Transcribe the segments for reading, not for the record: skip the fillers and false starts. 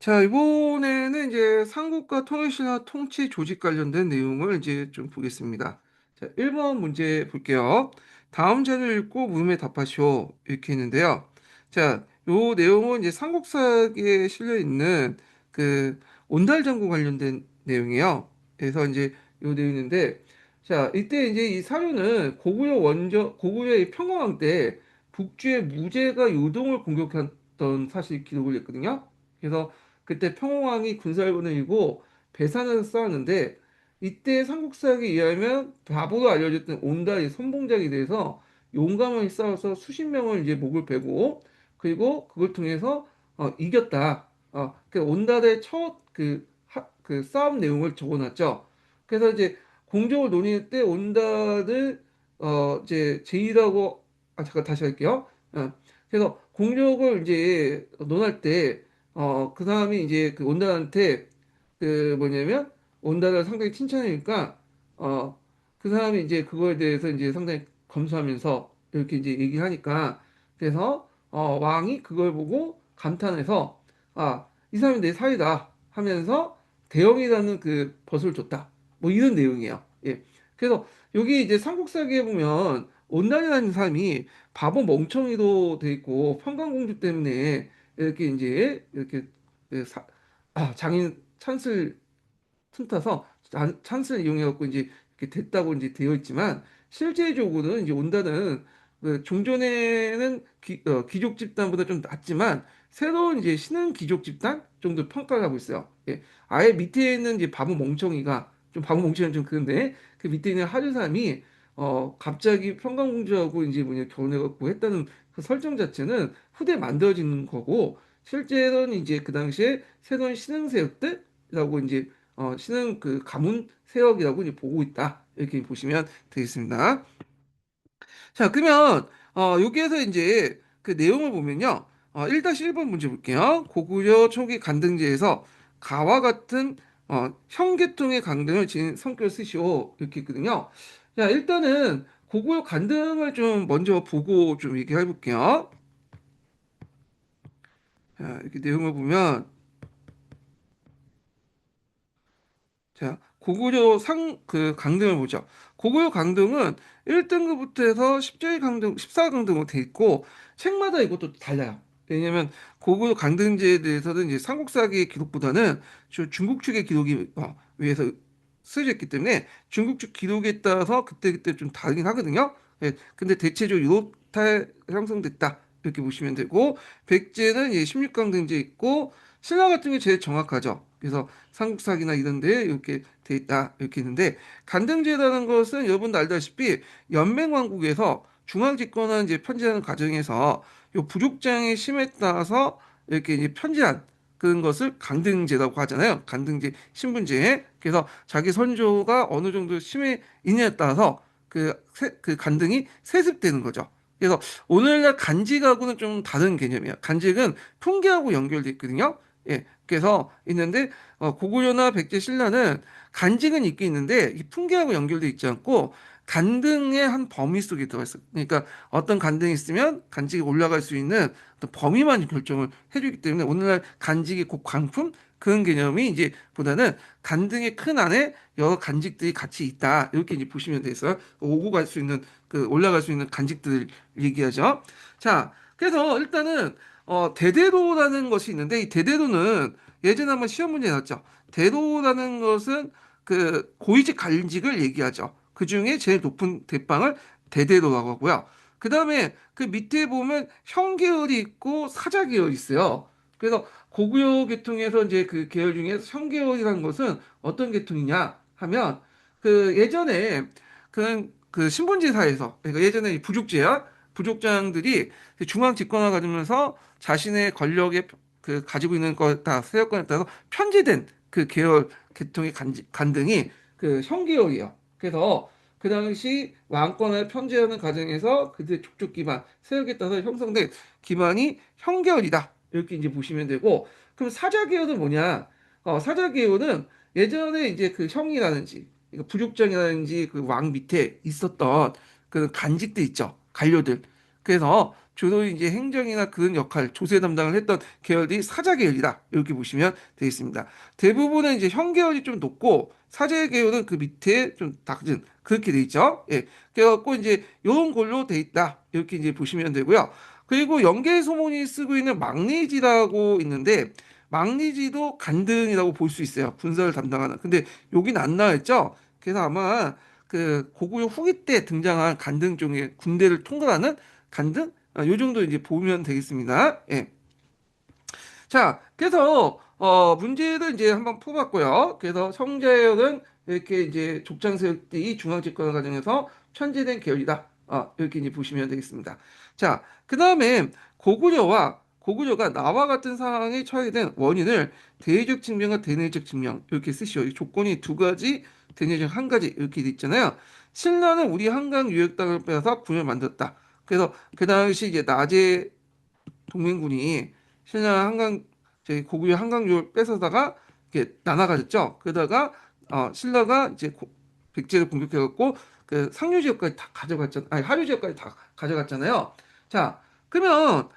자, 이번에는 이제 삼국과 통일신라 통치 조직 관련된 내용을 이제 좀 보겠습니다. 자, 1번 문제 볼게요. 다음 자료를 읽고 물음에 답하시오. 이렇게 했는데요. 자, 요 내용은 이제 삼국사기에 실려 있는 그 온달장구 관련된 내용이에요. 그래서 이제 요 내용인데, 자, 이때 이제 이 사료는 고구려의 평강왕 때 북주의 무제가 요동을 공격했던 사실 기록을 했거든요. 그래서 그때 평왕이 군사를 보내고 배산에서 싸웠는데 이때 삼국사기에 의하면 바보로 알려졌던 온달이 선봉장에 대해서 용감하게 싸워서 수십 명을 이제 목을 베고 그리고 그걸 통해서 이겼다. 그 온달의 그 싸움 내용을 적어놨죠. 그래서 이제 공적을 논의할 때 온달을 이제 제의라고 잠깐 다시 할게요. 그래서 공적을 이제 논할 때 그 사람이 이제 그 온달한테 그 뭐냐면 온달을 상당히 칭찬하니까 그 사람이 이제 그거에 대해서 이제 상당히 검소하면서 이렇게 이제 얘기하니까 그래서 왕이 그걸 보고 감탄해서 이 사람이 내 사이다 하면서 대영이라는 그 벗을 줬다. 뭐 이런 내용이에요. 예. 그래서 여기 이제 삼국사기에 보면 온달이라는 사람이 바보 멍청이로 돼 있고 평강공주 때문에 이렇게 이제 이렇게 그 장인 찬스를 틈타서 찬스를 이용해갖고 이제 이렇게 됐다고 이제 되어 있지만 실제적으로는 이제 온다는 그 종전에는 귀족 집단보다 좀 낮지만 새로운 이제 신흥 귀족 집단 정도 평가를 하고 있어요. 예. 아예 밑에 있는 이제 바보 멍청이가 좀 바보 멍청이는 좀 그런데 그 밑에 있는 하류삼이 갑자기 평강공주하고 이제 뭐냐 결혼해갖고 했다는 그 설정 자체는 후대 만들어지는 거고 실제로는 이제 그 당시에 새로운 신흥 세력들이라고 이제 신흥 그 가문 세력이라고 이제 보고 있다. 이렇게 보시면 되겠습니다. 자, 그러면 여기에서 이제 그 내용을 보면요. 1-1번 문제 볼게요. 고구려 초기 간등제에서 가와 같은 형계통의 강등을 지닌 성격을 쓰시오. 이렇게 있거든요. 자, 일단은 고구려 간등을 좀 먼저 보고 좀 얘기해 볼게요. 자, 이렇게 내용을 보면 자, 그 강등을 보죠. 고구려 강등은 1등급부터 해서 10조의 강등, 14강등으로 돼 있고 책마다 이것도 달라요. 왜냐면 고구려 강등제에 대해서는 이제 삼국사기의 기록보다는 중국 측의 기록이 위에서 쓰여져 있기 때문에 중국 측 기록에 따라서 그때그때 좀 다르긴 하거든요. 예, 근데 대체적으로 요탈 형성됐다. 이렇게 보시면 되고 백제는 이제 16강등제 있고 신라 같은 게 제일 정확하죠. 그래서 삼국사기나 이런 데 이렇게 돼 있다 이렇게 있는데 간등제라는 것은 여러분도 알다시피 연맹왕국에서 중앙 집권하는 이제 편제하는 과정에서 요 부족장의 심에 따라서 이렇게 이제 편제한 그런 것을 강등제라고 하잖아요. 간등제 신분제. 그래서 자기 선조가 어느 정도 심에 있느냐에 따라서 그 간등이 세습되는 거죠. 그래서 오늘날 간직하고는 좀 다른 개념이에요. 간직은 풍계하고 연결돼 있거든요. 예, 그래서 있는데 고구려나 백제 신라는 간직은 있긴 있는데 이 풍계하고 연결돼 있지 않고 간등의 한 범위 속에 들어가 있어요. 그러니까 어떤 간등이 있으면 간직이 올라갈 수 있는 어떤 범위만 결정을 해주기 때문에 오늘날 간직이 곧 광품 그런 개념이 이제 보다는 간등의 큰 안에 여러 간직들이 같이 있다 이렇게 이제 보시면 돼서 오고 갈 수 있는 그 올라갈 수 있는 간직들을 얘기하죠. 자, 그래서 일단은 대대로라는 것이 있는데 이 대대로는 예전에 한번 시험 문제 나왔죠. 대로라는 것은 그 고위직 간직을 얘기하죠. 그 중에 제일 높은 대빵을 대대로라고 하고요. 그 다음에 그 밑에 보면 형계열이 있고 사자계열이 있어요. 그래서 고구려 계통에서 이제 그 계열 중에 형계열이라는 것은 어떤 계통이냐 하면 그 예전에 그 신분제사에서 그러니까 예전에 이 부족제야 부족장들이 중앙 집권을 가지면서 자신의 권력에 그 가지고 있는 거다 세력권에 따라서 편제된 그 계열 계통의 간등이 그 형계열이에요. 그래서 그 당시 왕권을 편제하는 과정에서 그들의 족족 기반 세력에 따라서 형성된 기반이 형계열이다. 이렇게 이제 보시면 되고 그럼 사자계열은 뭐냐? 사자계열은 예전에 이제 그 형이라든지 부족장이라든지 그 왕 밑에 있었던 그 간직들 있죠. 관료들. 그래서 주로 이제 행정이나 그런 역할, 조세 담당을 했던 계열이 사자 계열이다. 이렇게 보시면 되겠습니다. 대부분은 이제 형 계열이 좀 높고 사제 계열은 그 밑에 좀 낮은 그렇게 돼 있죠. 예. 그래갖고 이제 이런 걸로 돼 있다. 이렇게 이제 보시면 되고요. 그리고 연개소문이 쓰고 있는 망리지라고 있는데 망리지도 간등이라고 볼 수 있어요. 군사를 담당하는. 근데 여긴 안 나와 있죠. 그래서 아마 그 고구려 후기 때 등장한 간등 중에 군대를 통솔하는 간등? 요 정도 이제 보면 되겠습니다. 예. 자, 그래서 문제를 이제 한번 풀어봤고요. 그래서 성자열은 이렇게 이제 족장세력이 중앙집권 과정에서 편제된 계열이다. 이렇게 이제 보시면 되겠습니다. 자, 그 다음에 고구려가 나와 같은 상황에 처하게 된 원인을 대외적 증명과 대내적 증명 이렇게 쓰시오. 이 조건이 두 가지, 대내적 한 가지 이렇게 돼 있잖아요. 신라는 우리 한강 유역 땅을 빼앗아 군을 만들었다. 그래서 그 당시 이제 나제 동맹군이 신라 한강 저희 고구려 한강교를 뺏어다가 이렇게 나눠가졌죠. 그러다가 신라가 이제 백제를 공격해갖고 그 상류 지역까지 다 가져갔잖아. 아니 하류 지역까지 다 가져갔잖아요. 자, 그러면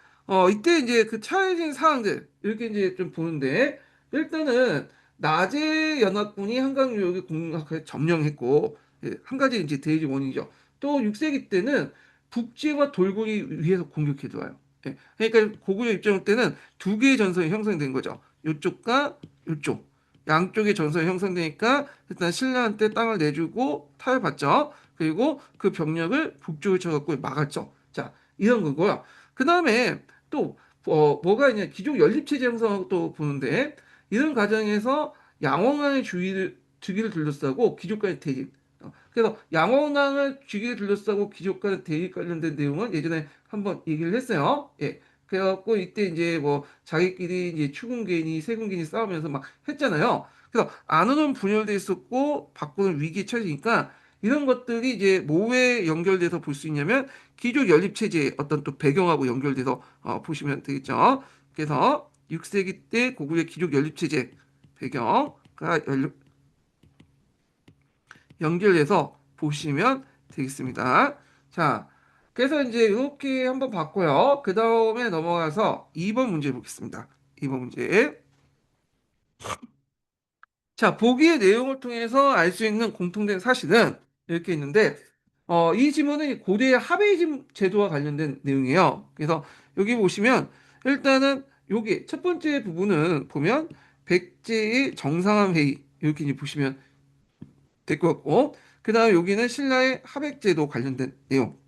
이때 이제 그 차이진 사항들 이렇게 이제 좀 보는데 일단은 나제 연합군이 한강 유역을 공격해 점령했고 한 가지 이제 대의적 원인이죠. 또 6세기 때는 북제와 돌고기 위해서 공격해 들어와요. 예. 그러니까 고구려 입장 때는 두 개의 전선이 형성된 거죠. 이쪽과 이쪽. 양쪽의 전선이 형성되니까 일단 신라한테 땅을 내주고 타협받죠. 그리고 그 병력을 북쪽에 쳐갖고 막았죠. 자, 이런 거고요. 그 다음에 또 뭐가 있냐. 기존 연립체제 형성하고 또 보는데 이런 과정에서 양원강의 주기를 둘러싸고 귀족간의 대립. 그래서 양원강을 주기를 둘러싸고 귀족간의 대립 관련된 내용은 예전에 한번 얘기를 했어요. 예. 그래갖고 이때 이제 뭐 자기끼리 이제 추군개인이 세군개인이 싸우면서 막 했잖아요. 그래서 안으로는 분열돼 있었고 밖으로는 위기에 처지니까 이런 것들이 이제 뭐에 연결돼서 볼 수 있냐면 귀족 연립 체제의 어떤 또 배경하고 연결돼서 보시면 되겠죠. 그래서 6세기 때 고구려 귀족 연립 체제 배경과 연결해서 보시면 되겠습니다. 자, 그래서 이제 이렇게 한번 봤고요. 그 다음에 넘어가서 2번 문제 보겠습니다. 2번 문제. 자, 보기의 내용을 통해서 알 수 있는 공통된 사실은 이렇게 있는데, 이 지문은 고대 합의 제도와 관련된 내용이에요. 그래서 여기 보시면 일단은 여기 첫 번째 부분은 보면 백제의 정상화 회의 이렇게 이제 보시면 될 것 같고, 그 다음에 여기는 신라의 하백제도 관련된 내용.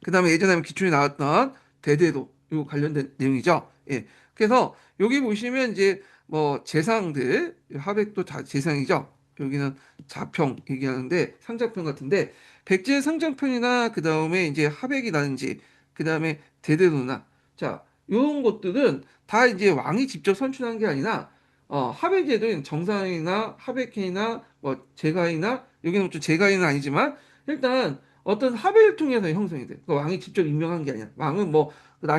그 다음에 예전에 기출에 나왔던 대대도 요 관련된 내용이죠. 예. 그래서 여기 보시면 이제 뭐 재상들 하백도 다 재상이죠. 여기는 자평 얘기하는데 상자평 같은데 백제 상장편이나 그 다음에 이제 하백이라든지 그 다음에 대대도나 자 이런 것들은 다 이제 왕이 직접 선출한 게 아니라 하백제도인 정상이나 하백회나 뭐 제가이나 여기는 좀 제가이는 아니지만 일단 어떤 합의를 통해서 형성이 돼. 그 왕이 직접 임명한 게 아니야. 왕은 뭐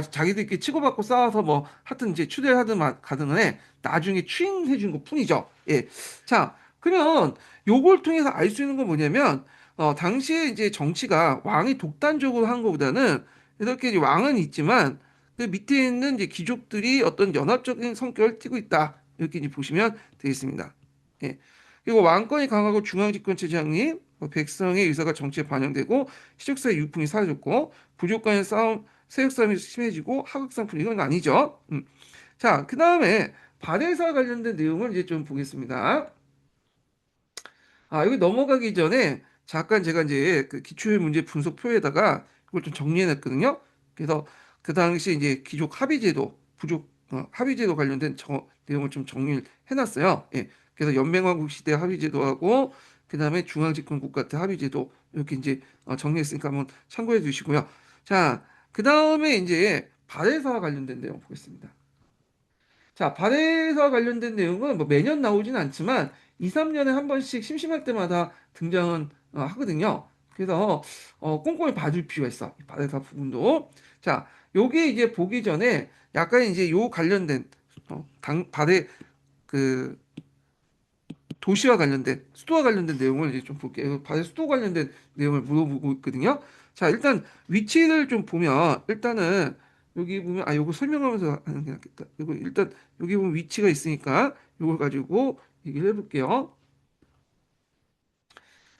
자기들끼리 치고받고 싸워서 뭐 하여튼 이제 추대를 하든 가든 해 나중에 추인해 준 것 뿐이죠. 예. 자, 그러면 요걸 통해서 알 수 있는 건 뭐냐면 당시에 이제 정치가 왕이 독단적으로 한 것보다는 이렇게 이제 왕은 있지만 그 밑에 있는 이제 귀족들이 어떤 연합적인 성격을 띠고 있다. 이렇게 이제 보시면 되겠습니다. 예. 그리고 왕권이 강하고 중앙집권 체제 확립, 백성의 의사가 정치에 반영되고 시족사의 유풍이 사라졌고 부족 간의 싸움, 세력 싸움이 심해지고 하극상품 이건 아니죠. 자, 그 다음에 발해사 관련된 내용을 이제 좀 보겠습니다. 여기 넘어가기 전에 잠깐 제가 이제 그 기출 문제 분석표에다가 이걸 좀 정리해놨거든요. 그래서 그 당시 이제 귀족 합의제도, 부족 합의제도 관련된 내용을 좀 정리를 해놨어요. 예. 그래서 연맹왕국 시대 합의제도하고 그 다음에 중앙집권국 같은 합의제도 이렇게 이제 정리했으니까 한번 참고해 주시고요. 자, 그 다음에 이제 발해사와 관련된 내용 보겠습니다. 자, 발해사 관련된 내용은 뭐 매년 나오진 않지만 2, 3년에 한 번씩 심심할 때마다 등장은 하거든요. 그래서 꼼꼼히 봐줄 필요가 있어. 이 발해사 부분도. 자, 요게 이제 보기 전에 약간 이제 요 관련된 발해 그 도시와 관련된 수도와 관련된 내용을 이제 좀 볼게요. 발해 수도 관련된 내용을 물어보고 있거든요. 자, 일단 위치를 좀 보면 일단은 여기 보면 요거 설명하면서 하는 게 낫겠다. 이거 일단 여기 보면 위치가 있으니까 이걸 가지고 얘기를 해볼게요.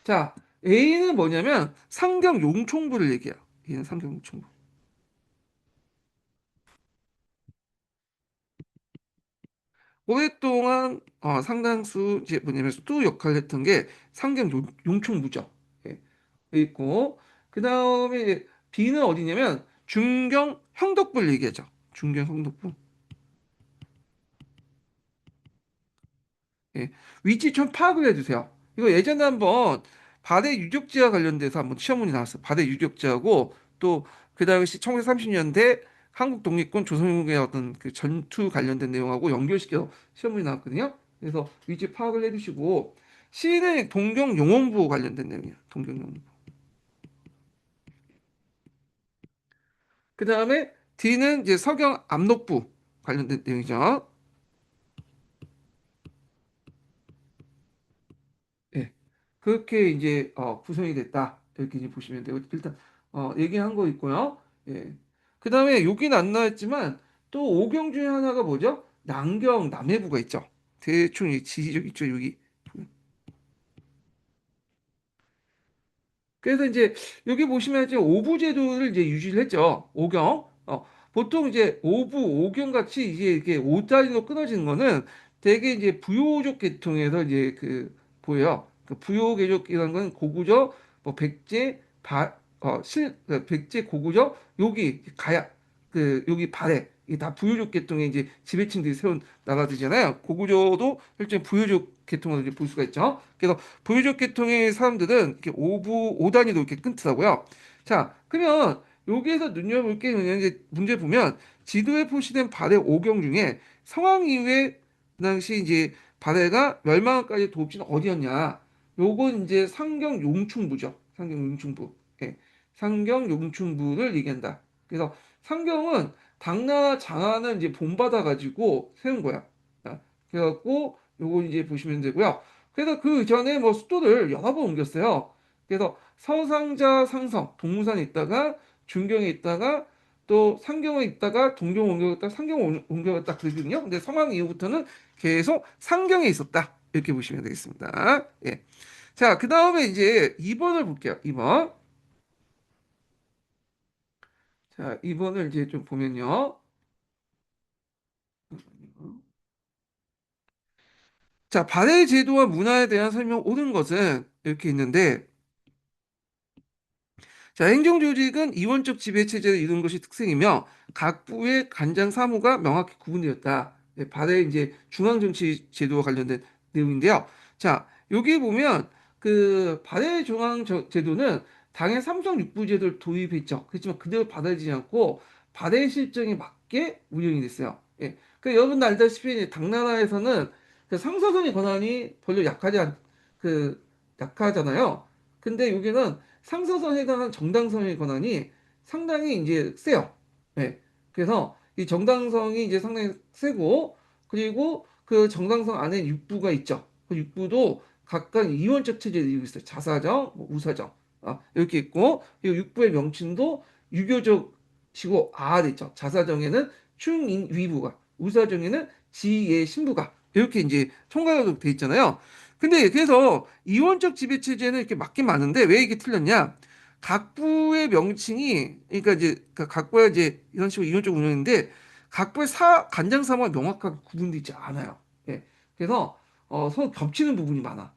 자, A는 뭐냐면 상경 용총부를 얘기해요. 얘는 상경 용총부. 오랫동안 상당수 이제 뭐냐면 수도 역할을 했던 게 상경 용총부죠. 예, 있고 그 다음에 B는 어디냐면 중경 형덕부를 얘기하죠. 중경 형덕부. 예, 위치 좀 파악을 해주세요. 이거 예전에 한번 바다 유적지와 관련돼서 한번 시험문이 나왔어요. 바다 유적지하고 또 그 당시 1930년대 한국 독립군 조선인의 어떤 그 전투 관련된 내용하고 연결시켜서 시험문이 나왔거든요. 그래서 위치 파악을 해주시고 C는 동경용원부 관련된 내용이에요. 동경용원부. 그 다음에 D는 이제 서경 압록부 관련된 내용이죠. 예. 그렇게 이제 구성이 됐다. 이렇게 이제 보시면 되고 일단 얘기한 거 있고요. 예. 그다음에 여기는 안 나왔지만 또 오경 중에 하나가 뭐죠? 남경 남해부가 있죠. 대충 이 지지적 있죠, 여기. 그래서 이제 여기 보시면 이제 오부 제도를 이제 유지를 했죠. 오경. 보통 이제 오부, 오경 같이 이제 이렇게 오다리로 끊어지는 거는 대개 이제 부요족 계통에서 이제 그 보여요. 그 부요계족이라는 건 고구려, 뭐 백제, 백제, 고구려, 여기 가야, 그 여기 발해 이게 다 부요족 계통의 이제 지배층들이 세운 나라들이잖아요. 고구려도 일종의 부요족 계통으로 이제 볼 수가 있죠. 그래서 부유족 계통의 사람들은 이렇게 오부 5단위로 이렇게 끊더라고요. 자, 그러면 여기에서 눈여볼 게 뭐냐 이제 문제 보면 지도에 표시된 발해 5경 중에 성황 이후에 그 당시 이제 발해가 멸망까지 도읍지는 어디였냐? 요건 이제 상경 용충부죠. 상경 용충부. 예. 상경 용충부를 얘기한다. 그래서 상경은 당나라 장안을 이제 본받아 가지고 세운 거야. 자, 그래갖고 요거 이제 보시면 되고요. 그래서 그 전에 뭐 수도를 여러 번 옮겼어요. 그래서 서상자 상성, 동무산에 있다가 중경에 있다가 또 상경에 있다가 동경 옮겨갔다 상경 옮겨갔다 그러거든요. 근데 성황 이후부터는 계속 상경에 있었다. 이렇게 보시면 되겠습니다. 예. 자, 그 다음에 이제 2번을 볼게요. 2번. 자, 2번을 이제 좀 보면요. 자, 발해 제도와 문화에 대한 설명 옳은 것은 이렇게 있는데 자, 행정조직은 이원적 지배체제를 이루는 것이 특징이며 각 부의 간장 사무가 명확히 구분되었다. 네, 발의 이제 중앙정치 제도와 관련된 내용인데요. 자, 여기 보면 그 발의 중앙제도는 당의 삼성육부 제도를 도입했죠. 그렇지만 그대로 받아들이지 않고 발의 실정에 맞게 운영이 됐어요. 예. 그 여러분 알다시피 당나라에서는 그 상사선의 권한이 별로 그 약하잖아요. 근데 여기는 상서선에 관한 정당성의 권한이 상당히 이제 세요. 네. 그래서 이 정당성이 이제 상당히 세고 그리고 그 정당성 안에 육부가 있죠. 그 육부도 각각 이원적 체제를 이루고 있어요. 자사정, 뭐 우사정 이렇게 있고 이 육부의 명칭도 유교적이고 돼 있죠. 자사정에는 충인위부가 우사정에는 지의 신부가 이렇게 이제 총괄로 돼 있잖아요. 근데 그래서 이원적 지배 체제는 이렇게 맞긴 맞는데 왜 이게 틀렸냐? 각부의 명칭이 그러니까 이제 각부가 이제 이런 식으로 이원적 운영인데 각부의 간장 사무가 명확하게 구분되지 않아요. 예. 그래서 서로 겹치는 부분이 많아.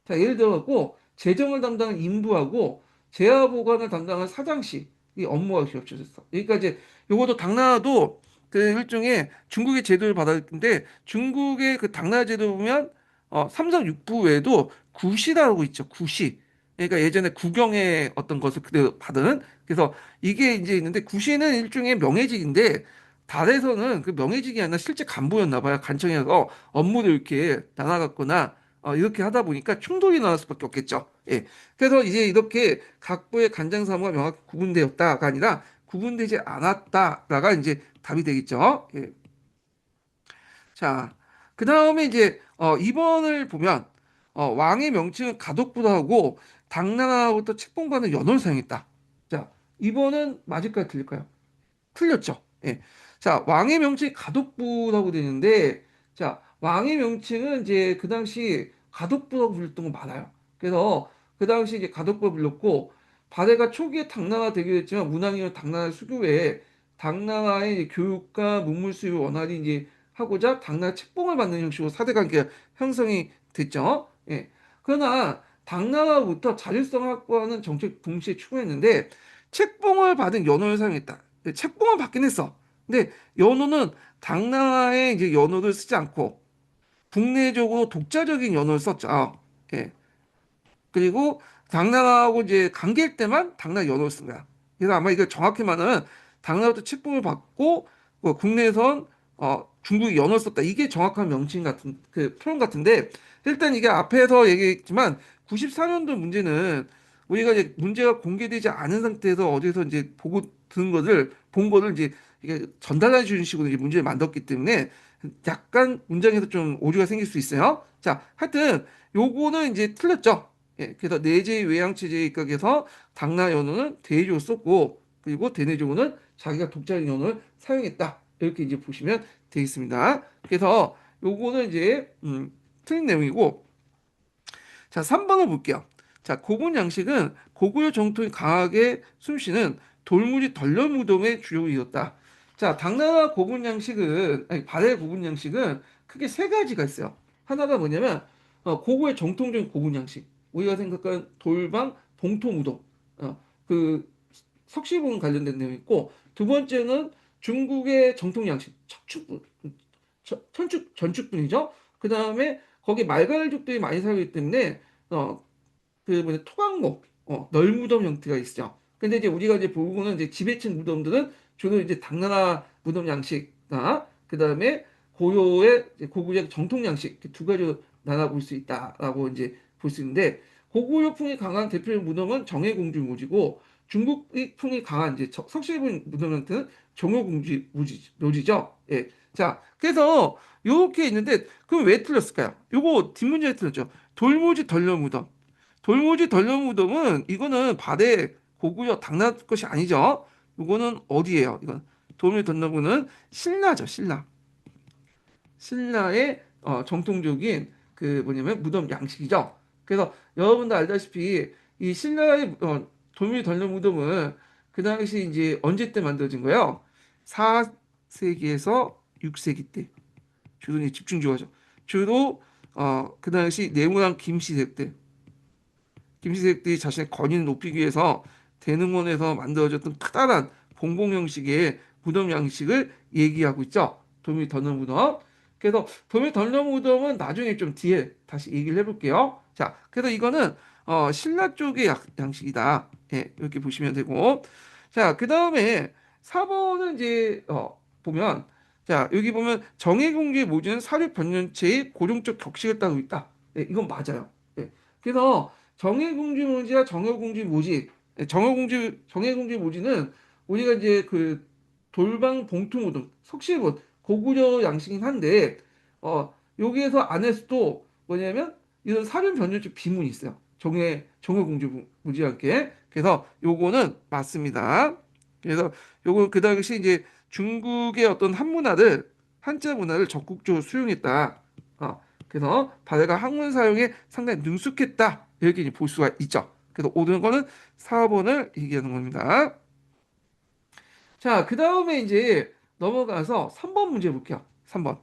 자, 예를 들어갖고 재정을 담당한 인부하고 재하 보관을 담당한 사장씨 이 업무가 겹쳐졌어. 그러니까 이제 요것도 당나라도 그 일종의 중국의 제도를 받았는데 중국의 그 당나라 제도 보면 삼성 육부 외에도 구시라고 있죠. 구시. 그러니까 예전에 구경의 어떤 것을 그대로 받은 그래서 이게 이제 있는데 구시는 일종의 명예직인데 달에서는 그 명예직이 아니라 실제 간부였나 봐요. 간청에서 업무를 이렇게 나눠갔거나 이렇게 하다 보니까 충돌이 나올 수밖에 없겠죠. 예. 그래서 이제 이렇게 각부의 간장 사무가 명확히 구분되었다가 아니라 구분되지 않았다가 이제 답이 되겠죠. 예. 자, 그 다음에 이제 2번을 보면 왕의 명칭은 가덕부도 하고 당나라로부터 책봉받은 연호를 사용했다. 자, 이번은 맞을까요, 틀릴까요? 틀렸죠. 예. 자, 왕의 명칭이 가독부라고 되는데, 자, 왕의 명칭은 이제 그 당시 가독부라고 불렸던 거 많아요. 그래서 그 당시 이제 가독부 불렸고, 바레가 초기에 당나라 되기도 했지만, 문왕이면 당나라 수교에 당나라의 이제 교육과 문물 수입을 원활히 이제 하고자 당나라 책봉을 받는 형식으로 사대 관계가 형성이 됐죠. 예. 그러나 당나라부터 자율성을 확보하는 정책 동시에 추구했는데, 책봉을 받은 연호를 사용했다. 책봉을 받긴 했어. 근데 연호는 당나라의 이제 연호를 쓰지 않고 국내적으로 독자적인 연호를 썼죠. 예. 그리고 당나라하고 이제 관계일 때만 당나라 연호를 쓴 거야. 그래서 아마 이거 정확히 말하면 당나라부터 책봉을 받고 국내에선 중국이 연호를 썼다. 이게 정확한 명칭 같은 그 표현 같은데 일단 이게 앞에서 얘기했지만 94년도 문제는 우리가 이제 문제가 공개되지 않은 상태에서 어디서 이제 보고 든 것을 본 거를 이제 이게 전달해 주는 식으로 이제 문제를 만들었기 때문에 약간 문장에서 좀 오류가 생길 수 있어요. 자, 하여튼 요거는 이제 틀렸죠. 예, 그래서 내재 외양체제 입각에서 당나라 연호는 대조를 썼고 그리고 대내적으로는 자기가 독자적 연호를 사용했다. 이렇게 이제 보시면 되겠습니다. 그래서 요거는 이제 틀린 내용이고 자, 3번을 볼게요. 자, 고분 양식은 고구려 정통이 강하게 숨쉬는 돌무지 덜려무덤의 주요이었다. 자, 당나라 고분 양식은 아니 발해 고분 양식은 크게 세 가지가 있어요. 하나가 뭐냐면 고구려의 정통적인 고분 양식. 우리가 생각하는 돌방 봉토무덤. 그 석시봉 관련된 내용이 있고 두 번째는 중국의 정통 양식 척축분 천축 전축분이죠. 그 다음에 거기 말갈족들이 많이 살기 때문에 어, 그 뭐냐 토강목 널무덤 형태가 있죠. 근데 이제 우리가 이제 보고는 이제 지배층 무덤들은 주로 이제 당나라 무덤 양식과 그다음에 고려의 이제 고구려 정통 양식 이렇게 두 가지로 나눠볼 수 있다라고 이제 볼 수 있는데 고구려풍이 강한 대표적 무덤은 정해공주 묘지고 중국의 풍이 강한 이제 석실분 무덤 형태는 정해공주 묘지죠. 예. 자, 그래서 요렇게 있는데 그럼 왜 틀렸을까요? 요거 뒷문제에 틀렸죠. 돌무지 덜려무덤. 돌무지 덜려무덤은 이거는 바대 고구려 당나라 것이 아니죠. 이거는 어디예요? 이건 돌무지 덜려무덤은 신라죠. 신라. 신라의 정통적인 그 뭐냐면 무덤 양식이죠. 그래서 여러분도 알다시피 이 신라의 돌무지 덜려무덤은 그 당시 이제 언제 때 만들어진 거예요? 4세기에서 6세기 때. 주로 이제 집중적으로 하죠. 주로 그 당시 내무랑 김시대 때 김시색들이 자신의 권위를 높이기 위해서 대능원에서 만들어졌던 크다란 봉봉 형식의 무덤 양식을 얘기하고 있죠. 도미 던너 무덤. 그래서 도미 던너 무덤은 나중에 좀 뒤에 다시 얘기를 해볼게요. 자, 그래서 이거는 신라 쪽의 양식이다. 예, 이렇게 보시면 되고. 자, 그 다음에 4번은 이제 보면 자, 여기 보면 정예공주의 모주는 사료 변연체의 고정적 격식을 따르고 있다. 예, 이건 맞아요. 예. 그래서 정해공주 모지와 정해공주 모지, 정해공주 모지는 우리가 이제 그 돌방 봉투무등 석실본 고구려 양식이긴 한데 여기에서 안에서도 뭐냐면 이런 사륜 변조적 비문이 있어요. 정해공주 모지와 함께. 그래서 요거는 맞습니다. 그래서 요거 그 당시 이제 중국의 어떤 한문화를 한자 문화를 적극적으로 수용했다. 그래서 바다가 학문 사용에 상당히 능숙했다. 이렇게 이제 볼 수가 있죠. 그래서 옳은 거는 4번을 얘기하는 겁니다. 자, 그 다음에 이제 넘어가서 3번 문제 볼게요. 3번.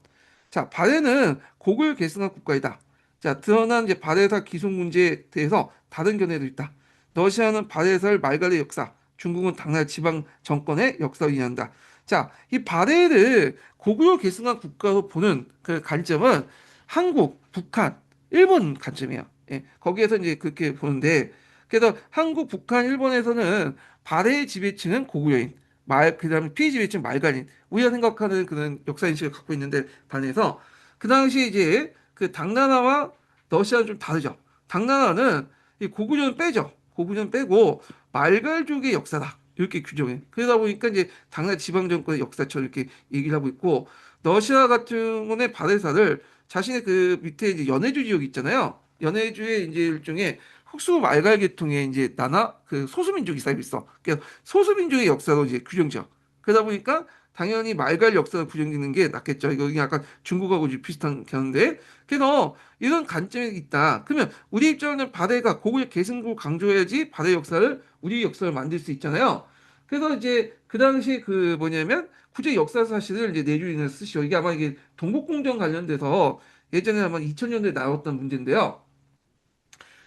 자, 발해는 곡을 계승한 국가이다. 자, 드러난 이제 발해사 기속 문제에 대해서 다른 견해도 있다. 러시아는 발해설 말갈의 역사, 중국은 당나라 지방 정권의 역사를 이해한다. 자, 이 발해를 고구려 계승한 국가로 보는 그 관점은 한국, 북한, 일본 관점이에요. 예, 거기에서 이제 그렇게 보는데, 그래서 한국, 북한, 일본에서는 발해의 지배층은 고구려인, 그다음에 피지배층 말갈인 우리가 생각하는 그런 역사 인식을 갖고 있는데 반해서 그 당시 이제 그 당나라와 러시아는 좀 다르죠. 당나라는 이 고구려는 빼죠. 고구려는 빼고 말갈족의 역사다. 이렇게 규정해. 그러다 보니까 이제 당나라 지방 정권의 역사처럼 이렇게 얘기를 하고 있고 러시아 같은 경우는 바레사를 자신의 그 밑에 이제 연해주 지역 있잖아요. 연해주의 이제 일종의 흑수 말갈 계통의 이제 그 소수민족이 살고 있어. 그래서 소수민족의 역사로 이제 규정져. 그러다 보니까 당연히 말갈 역사로 규정짓는 게 낫겠죠. 이거 약간 중국하고 이제 비슷한 견인데. 그래서 이런 관점이 있다. 그러면 우리 입장에는 바다가 고구려 계승국을 강조해야지 바다의 역사를 우리 역사를 만들 수 있잖아요. 그래서 이제 그 당시 그 뭐냐면 구제 역사 사실을 이제 내주인을 쓰시오. 이게 아마 이게 동국공정 관련돼서 예전에 아마 2000년대에 나왔던 문제인데요.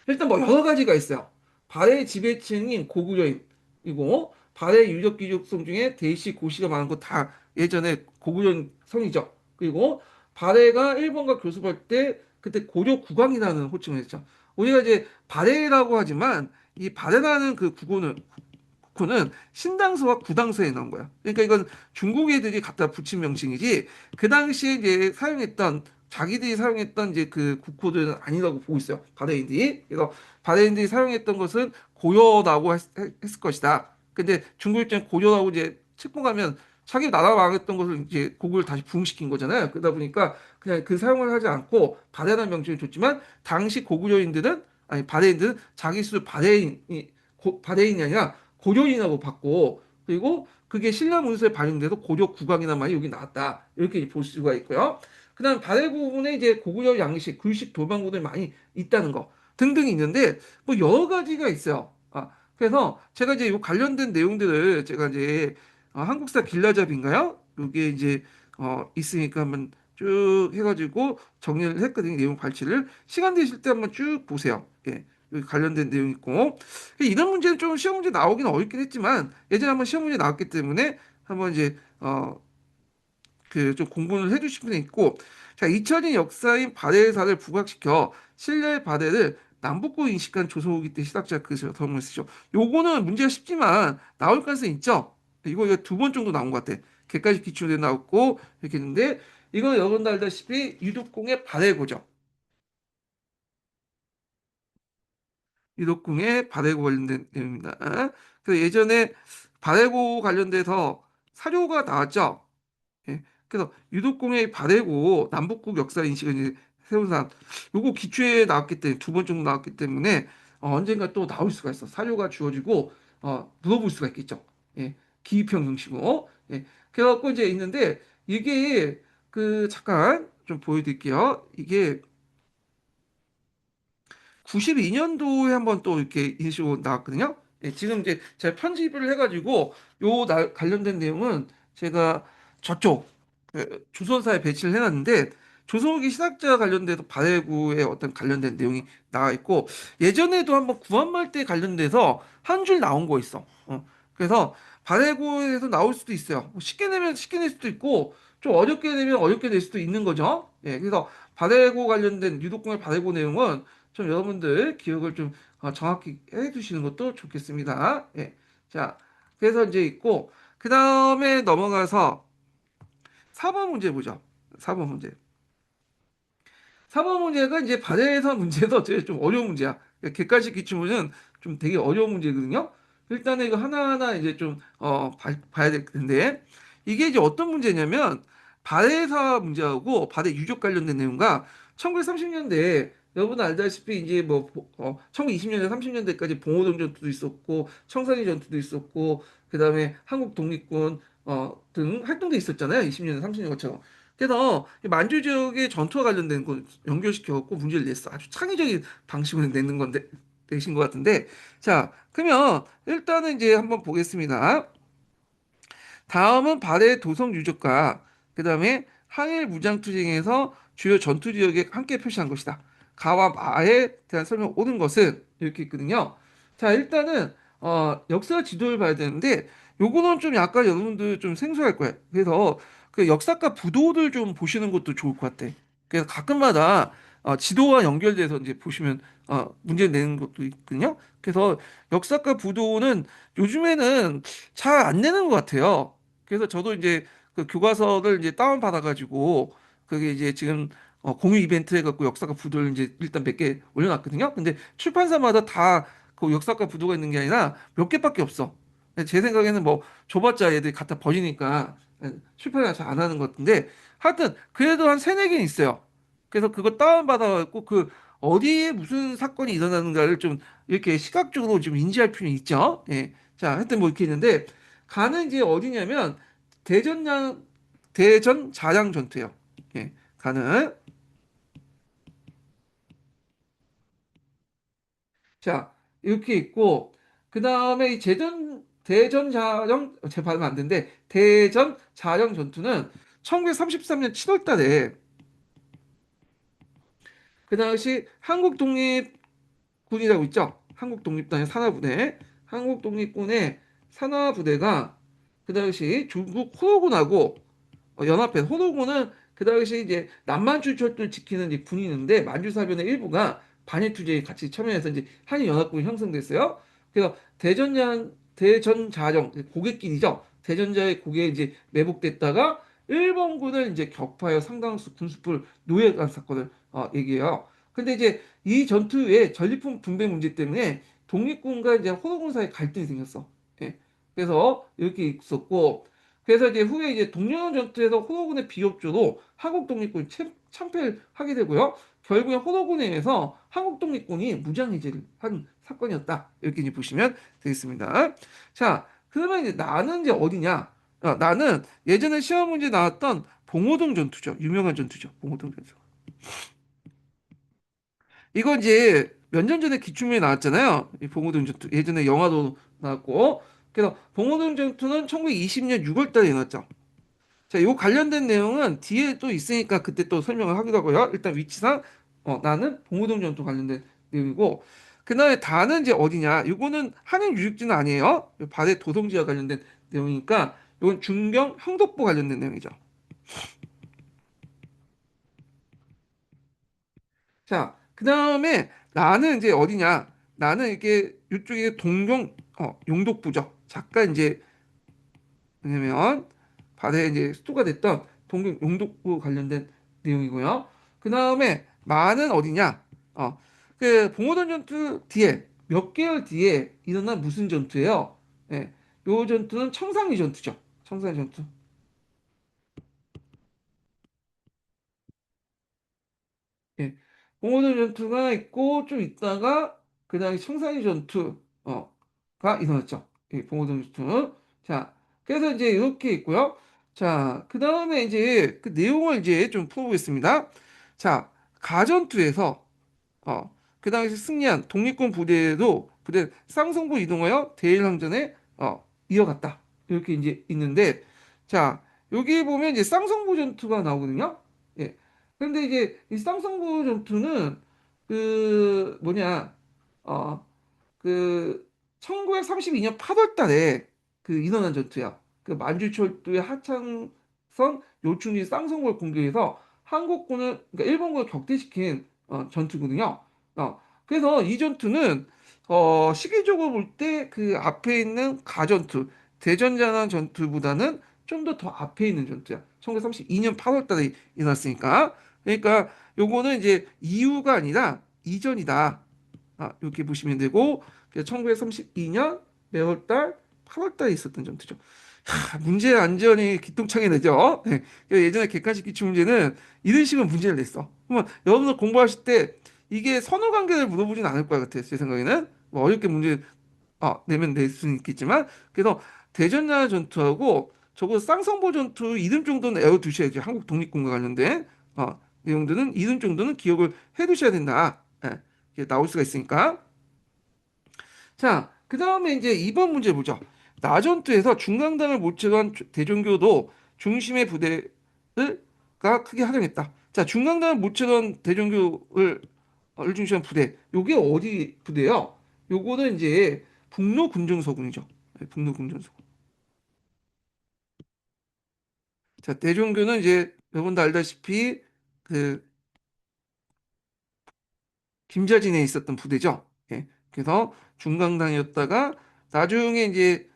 일단 뭐 여러 가지가 있어요. 발해 지배층인 고구려인이고 발해 유적 귀족성 중에 대시 고시가 많은 거 다 예전에 고구려 성이죠. 그리고 발해가 일본과 교섭할 때 그때 고려 국왕이라는 호칭을 했죠. 우리가 이제 발해라고 하지만 이 발해라는 그 국호는 신당서와 구당서에 나온 거야. 그러니까 이건 중국 애들이 갖다 붙인 명칭이지 그 당시에 이제 사용했던 자기들이 사용했던 이제 그 국호들은 아니라고 보고 있어요. 바레인들이. 그래서 바레인들이 사용했던 것은 고려라고 했을 것이다. 근데 중국 입장에 고려라고 이제 책봉하면 자기 나라 망했던 것을 이제 고구려를 다시 부흥시킨 거잖아요. 그러다 보니까 그냥 그 사용을 하지 않고 바레라는 명칭을 줬지만 당시 고구려인들은 아니 바레인들은 자기 스스로 바레인이 아니라 고려인이라고 봤고 그리고 그게 신라 문서에 반영돼서 고려 국왕이라는 말이 여기 나왔다 이렇게 볼 수가 있고요. 그다음 발해 부분에 이제 고구려 양식, 글식, 도방구들이 많이 있다는 거 등등이 있는데 뭐 여러 가지가 있어요. 그래서 제가 이제 이 관련된 내용들을 제가 이제 한국사 길라잡인가요? 이게 이제 있으니까 한번 쭉 해가지고 정리를 했거든요. 내용 발치를 시간 되실 때 한번 쭉 보세요. 예. 여기 관련된 내용 있고 이런 문제는 좀 시험 문제 나오긴 어렵긴 했지만 예전에 한번 시험 문제 나왔기 때문에 한번 이제 그 좀 공부를 해주실 분이 있고 자 2000년 역사인 바레사를 부각시켜 신라의 바레를 남북고 인식한 조선후기 때 시작자 그 더을 쓰죠. 요거는 문제가 쉽지만 나올 가능성이 있죠. 이거 두 번 정도 나온 것 같아. 개까지 기출에 나왔고 이렇게 했는데 이거는 여러분도 알다시피 유독공의 바레고죠. 유독궁의 발해고 관련된 내용입니다. 그래서 예전에 발해고 관련돼서 사료가 나왔죠. 예. 그래서 유독궁의 발해고 남북국 역사 인식을 이제 세운 사람, 요거 기초에 나왔기 때문에 두 번 정도 나왔기 때문에 언젠가 또 나올 수가 있어. 사료가 주어지고 물어볼 수가 있겠죠. 예. 기입형 형식으로. 예. 그래갖고 이제 있는데 이게 그 잠깐 좀 보여드릴게요. 이게 92년도에 한번 또 이렇게 이슈 나왔거든요. 예, 지금 이제 제가 편집을 해가지고 관련된 내용은 제가 저쪽 조선사에 배치를 해놨는데 조선후기 신학자 관련돼서 발해구에 어떤 관련된 내용이 나와 있고 예전에도 한번 구한말 때 관련돼서 한 줄 나온 거 있어. 그래서 발해구에서 나올 수도 있어요. 뭐 쉽게 내면 쉽게 낼 수도 있고 좀 어렵게 내면 어렵게 낼 수도 있는 거죠. 예, 그래서 발해구 관련된 유독공의 발해구 내용은 좀 여러분들 기억을 좀 정확히 해두시는 것도 좋겠습니다. 예. 자, 그래서 이제 있고, 그 다음에 넘어가서 4번 문제 보죠. 4번 문제. 4번 문제가 이제 발해서 문제도 되게 좀 어려운 문제야. 그러니까 객관식 기출문은 좀 되게 어려운 문제거든요. 일단은 이거 하나하나 이제 좀, 봐야 될 텐데, 이게 이제 어떤 문제냐면, 발해사 문제하고 발해 유족 관련된 내용과 1930년대에 여러분 알다시피 이제 뭐, 1920년대, 30년대까지 봉오동 전투도 있었고, 청산리 전투도 있었고, 그 다음에 한국 독립군, 등 활동도 있었잖아요. 20년대, 30년대처럼. 그래서 이 만주 지역의 전투와 관련된 거 연결시켜갖고 문제를 냈어. 아주 창의적인 방식으로 내는 건데 내신 것 같은데. 자, 그러면 일단은 이제 한번 보겠습니다. 다음은 발해 도성 유적과 그다음에 항일 무장투쟁에서 주요 전투 지역에 함께 표시한 것이다. 가와 마에 대한 설명 옳은 것은 이렇게 있거든요. 자, 일단은 역사 지도를 봐야 되는데 요거는 좀 약간 여러분들 좀 생소할 거예요. 그래서 그 역사과 부도를 좀 보시는 것도 좋을 것 같아. 그래서 가끔마다 지도와 연결돼서 이제 보시면 문제 내는 것도 있거든요. 그래서 역사과 부도는 요즘에는 잘 안 내는 것 같아요. 그래서 저도 이제 그 교과서를 이제 다운 받아가지고 그게 이제 지금 공유 이벤트 해갖고 역사과 부도를 이제 일단 몇 개 올려놨거든요. 근데 출판사마다 다 그 역사과 부도가 있는 게 아니라 몇 개밖에 없어. 제 생각에는 뭐 줘봤자 애들이 갖다 버리니까 출판이 잘 안 하는 것 같은데 하여튼 그래도 한 세네 개 있어요. 그래서 그거 다운 받아갖고 그 어디에 무슨 사건이 일어나는가를 좀 이렇게 시각적으로 좀 인지할 필요는 있죠. 예. 자, 하여튼 뭐 이렇게 있는데 가는 이제 어디냐면 대전양 대전 자양 전투예요. 예. 가는 자, 이렇게 있고, 그 다음에 이 대전 자영, 제 발음 안 되는데, 대전 자영 전투는 1933년 7월 달에, 그 당시 한국 독립군이라고 있죠? 한국 독립단의 산하부대. 한국 독립군의 산하부대가 그 당시 중국 호로군하고 연합회 호로군은 그 당시 이제 남만주 철도를 지키는 이제 군인인데 만주사변의 일부가 반일 투쟁에 같이 참여해서 이제 한일 연합군이 형성됐어요. 그래서 대전자정 고갯길이죠. 대전자의 고개에 이제 매복됐다가 일본군을 이제 격파하여 상당수 군수풀 노예간 사건을 얘기해요. 근데 이제 이 전투에 전리품 분배 문제 때문에 독립군과 이제 호로군 사이에 갈등이 생겼어. 예. 그래서 이렇게 있었고 그래서 이제 후에 이제 동료원 전투에서 호로군의 비협조로 한국 독립군이 참패를 하게 되고요. 결국에 호로군에 의해서 한국 독립군이 무장해제를 한 사건이었다. 이렇게 이제 보시면 되겠습니다. 자, 그러면 이제 나는 이제 어디냐? 나는 예전에 시험 문제 나왔던 봉오동 전투죠. 유명한 전투죠. 봉오동 전투. 이거 이제 몇 년 전에 기출문제 나왔잖아요. 이 봉오동 전투. 예전에 영화도 나왔고. 그래서 봉오동 전투는 1920년 6월 달에 나왔죠. 자, 요 관련된 내용은 뒤에 또 있으니까 그때 또 설명을 하기도 하고요. 일단 위치상 나는 봉오동 전투 관련된 내용이고 그다음에 다는 이제 어디냐? 요거는 한일 유적지는 아니에요. 발해 도성지와 관련된 내용이니까 요건 중경 형독부 관련된 내용이죠. 자, 그다음에 나는 이제 어디냐? 나는 이게 이쪽에 동경 용독부죠. 잠깐 이제 왜냐면 발해 이제 수도가 됐던 동경 용독부 관련된 내용이고요. 그 다음에 만은 어디냐? 그 봉오동 전투 뒤에 몇 개월 뒤에 일어난 무슨 전투예요? 예, 요 전투는 청산리 전투죠. 청산리 전투. 예. 봉오동 전투가 있고 좀 있다가 그다음에 청산리 전투가 일어났죠. 예, 봉오동 전투. 자, 그래서 이제 이렇게 있고요. 자, 그다음에 이제 그 내용을 이제 좀 풀어보겠습니다. 자, 가전투에서 그 당시 승리한 독립군 부대 쌍성부 이동하여 대일항전에 이어갔다. 이렇게 이제 있는데 자, 여기 보면 이제 쌍성부 전투가 나오거든요. 예. 근데 이제 이 쌍성부 전투는 그 뭐냐 어, 그 1932년 8월 달에 그 일어난 전투야. 그 만주철도의 하창선 요충지 쌍성골 공격에서 한국군을 그러니까 일본군을 격퇴시킨 전투거든요. 그래서 이 전투는 시기적으로 볼 때 그 앞에 있는 가전투 대전자난 전투보다는 좀 더 앞에 있는 전투야. 1932년 8월 달에 일어났으니까. 그러니까 요거는 이제 이후가 아니라 이전이다. 이렇게 보시면 되고 1932년 매월달 8월달에 있었던 전투죠. 문제 안전이 기똥차게 내죠. 네. 예전에 객관식 기출 문제는 이런 식으로 문제를 냈어. 그러면 여러분들 공부하실 때 이게 선후 관계를 물어보진 않을 것 같아요. 제 생각에는 뭐 어렵게 문제 내면 낼 수는 있겠지만 그래서 대전야 전투하고 저거 쌍성보 전투 이름 정도는 외워두셔야죠. 한국 독립군과 관련된 내용들은 이름 정도는 기억을 해두셔야 된다. 예, 이게 나올 수가 있으니까. 자, 그 다음에 이제 2번 문제 보죠. 나전투에서 중강당을 모집한 대종교도 중심의 부대가 크게 활용했다. 자, 중강당을 모집한 대종교를 중심한 부대. 요게 어디 부대요? 요거는 이제 북로 군정서군이죠. 네, 북로 군정서군. 자, 대종교는 이제 여러분도 알다시피 그 김자진에 있었던 부대죠. 예. 그래서 중강당이었다가 나중에 이제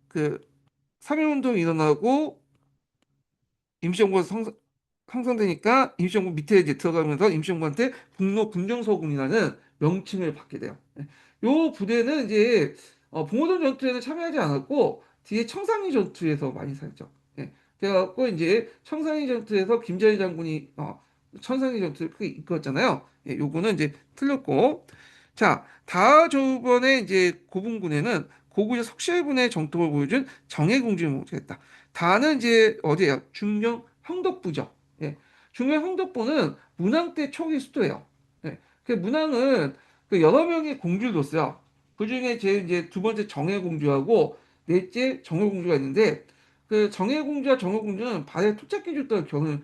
그 3.1운동이 일어나고 임시정부가 형성되니까 임시정부 밑에 이제 들어가면서 임시정부한테 북로 군정서군이라는 명칭을 받게 돼요. 예. 요 부대는 이제 봉오동 전투에는 참여하지 않았고 뒤에 청산리 전투에서 많이 살죠. 예. 그래갖고 이제 청산리 전투에서 김자희 장군이 천상의 전투 크게 이끌었잖아요. 예, 요거는 이제 틀렸고. 자, 다저번에 이제 고분군에는 고구려 석실군의 정통을 보여준 정예공주를 모시겠다. 다는 이제 어디예요? 중경 형덕부죠. 예. 중경 형덕부는 문왕 때 초기 수도예요. 예. 그 문왕은 그 여러 명의 공주를 뒀어요. 그 중에 제 이제 두 번째 정예공주하고 넷째 정효공주가 있는데 그 정예공주와 정효공주는 발에 토착해 줬다는 결혼을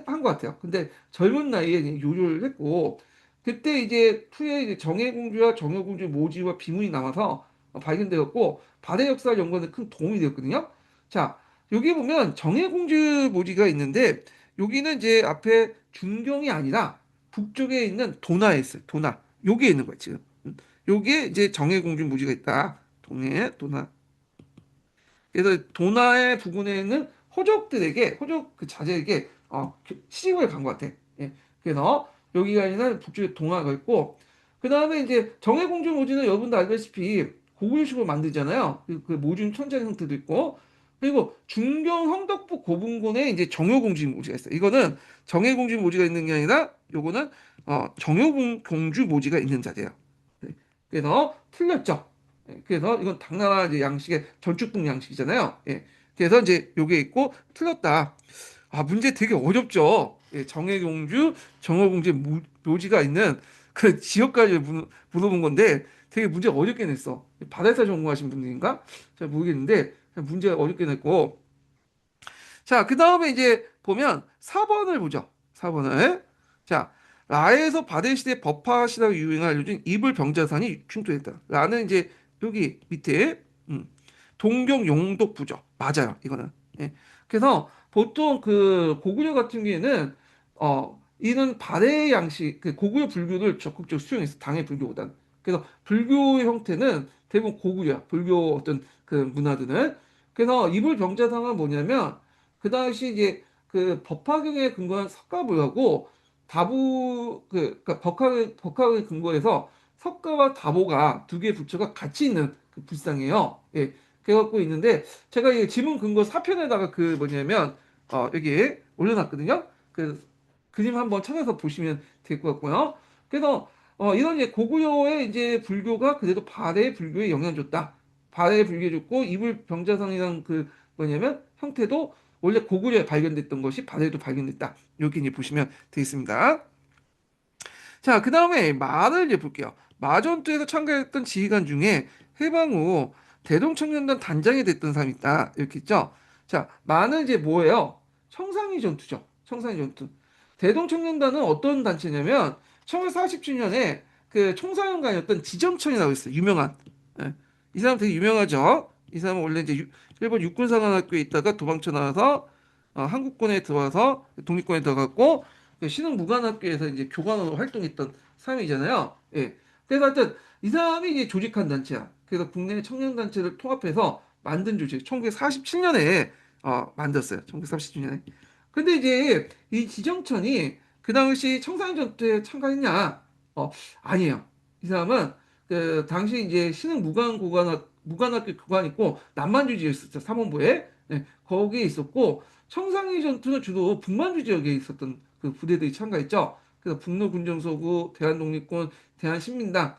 한 것 같아요. 근데 젊은 나이에 이제 요요를 했고 그때 이제 투에 이제 정예공주와 정효공주 모지와 비문이 남아서 발견되었고 발해 역사를 연구하는 큰 도움이 되었거든요. 자, 여기 보면 정예공주 모지가 있는데 여기는 이제 앞에 중경이 아니라 북쪽에 있는 도나에 있어요. 도나. 여기에 있는 거예요, 지금. 여기에 이제 정예공주 모지가 있다. 동해, 도나. 그래서 도나의 부근에 있는 호족들에게 호족 그 자제에게 시집을 간 것 같아. 예. 그래서 여기가 있는 북쪽에 동화가 있고 그 다음에 이제 정해공주 모지는 여러분도 알다시피 고구려식으로 만들잖아요. 그 모준 천장 형태도 있고 그리고 중경 형덕부 고분군에 이제 정효공주 모지가 있어요. 이거는 정해공주 모지가 있는 게 아니라 요거는 정효공주 모지가 있는 자리예요. 네. 그래서 틀렸죠. 예, 그래서 이건 당나라 이제 양식의 전축국 양식이잖아요. 예. 그래서 이제 요게 있고 틀렸다. 아, 문제 되게 어렵죠. 예, 정해공주, 정호공주 묘지가 있는 그 지역까지 물어본 건데 되게 문제 어렵게 냈어. 바다사 전공하신 분들인가? 잘 모르겠는데 문제가 어렵게 냈고. 자, 그 다음에 이제 보면 4번을 보죠. 4번을. 자, 라에서 바데 시대 법화 시대가 유행할 요즘 이불 병자산이 충돌했다. 라는 이제 여기 밑에 동경 용독부죠. 맞아요. 이거는. 예. 그래서 보통 그 고구려 같은 경우에는 이는 발해 양식 그 고구려 불교를 적극적으로 수용했어. 당의 불교보다는. 그래서 불교의 형태는 대부분 고구려 불교 어떤 그 문화들은 그래서 이불 병자상은 뭐냐면 그 당시 이제 그 법화경에 근거한 석가보하고 다보 그러니까 법화경에 근거해서 석가와 다보가 두 개의 부처가 같이 있는 그 불상이에요. 예. 그래갖고 있는데 제가 이 지문 근거 사편에다가 그 뭐냐면 여기 올려놨거든요. 그 그림 한번 찾아서 보시면 될 것 같고요. 그래서 이런 이제 고구려의 이제 불교가 그래도 발해 불교에 영향 줬다. 발해 불교에 줬고 이불 병자상이라는 그 뭐냐면 형태도 원래 고구려에 발견됐던 것이 발해도 발견됐다. 이렇게 이제 보시면 되겠습니다. 자, 그 다음에 마를 이제 볼게요. 마전투에서 참가했던 지휘관 중에 해방 후 대동청년단 단장이 됐던 사람이 있다. 이렇게 있죠. 자, 마는 이제 뭐예요? 청상리 전투죠. 청상리 전투. 대동청년단은 어떤 단체냐면 1940주년에 그 총사령관이었던 지정천이라고 있어요. 유명한. 예. 이 사람 되게 유명하죠. 이 사람은 원래 이제 일본 육군사관학교에 있다가 도망쳐 나와서 한국군에 들어와서 독립군에 들어갔고 그 신흥무관학교에서 이제 교관으로 활동했던 사람이잖아요. 예. 그래서 하여튼 이 사람이 이제 조직한 단체야. 그래서 국내 청년 단체를 통합해서 만든 조직. 1947년에 만들었어요. 1947년에. 근데 이제 이 지정천이 그 당시 청산전투에 참가했냐? 아니에요. 이 사람은 그 당시 이제 무관학교 교관 있고 남만주지에 있었죠. 삼원부에. 네, 거기에 있었고 청상리 전투는 주로 북만주 지역에 있었던 그 부대들이 참가했죠. 그래서 북로군정서구, 대한독립군, 대한신민당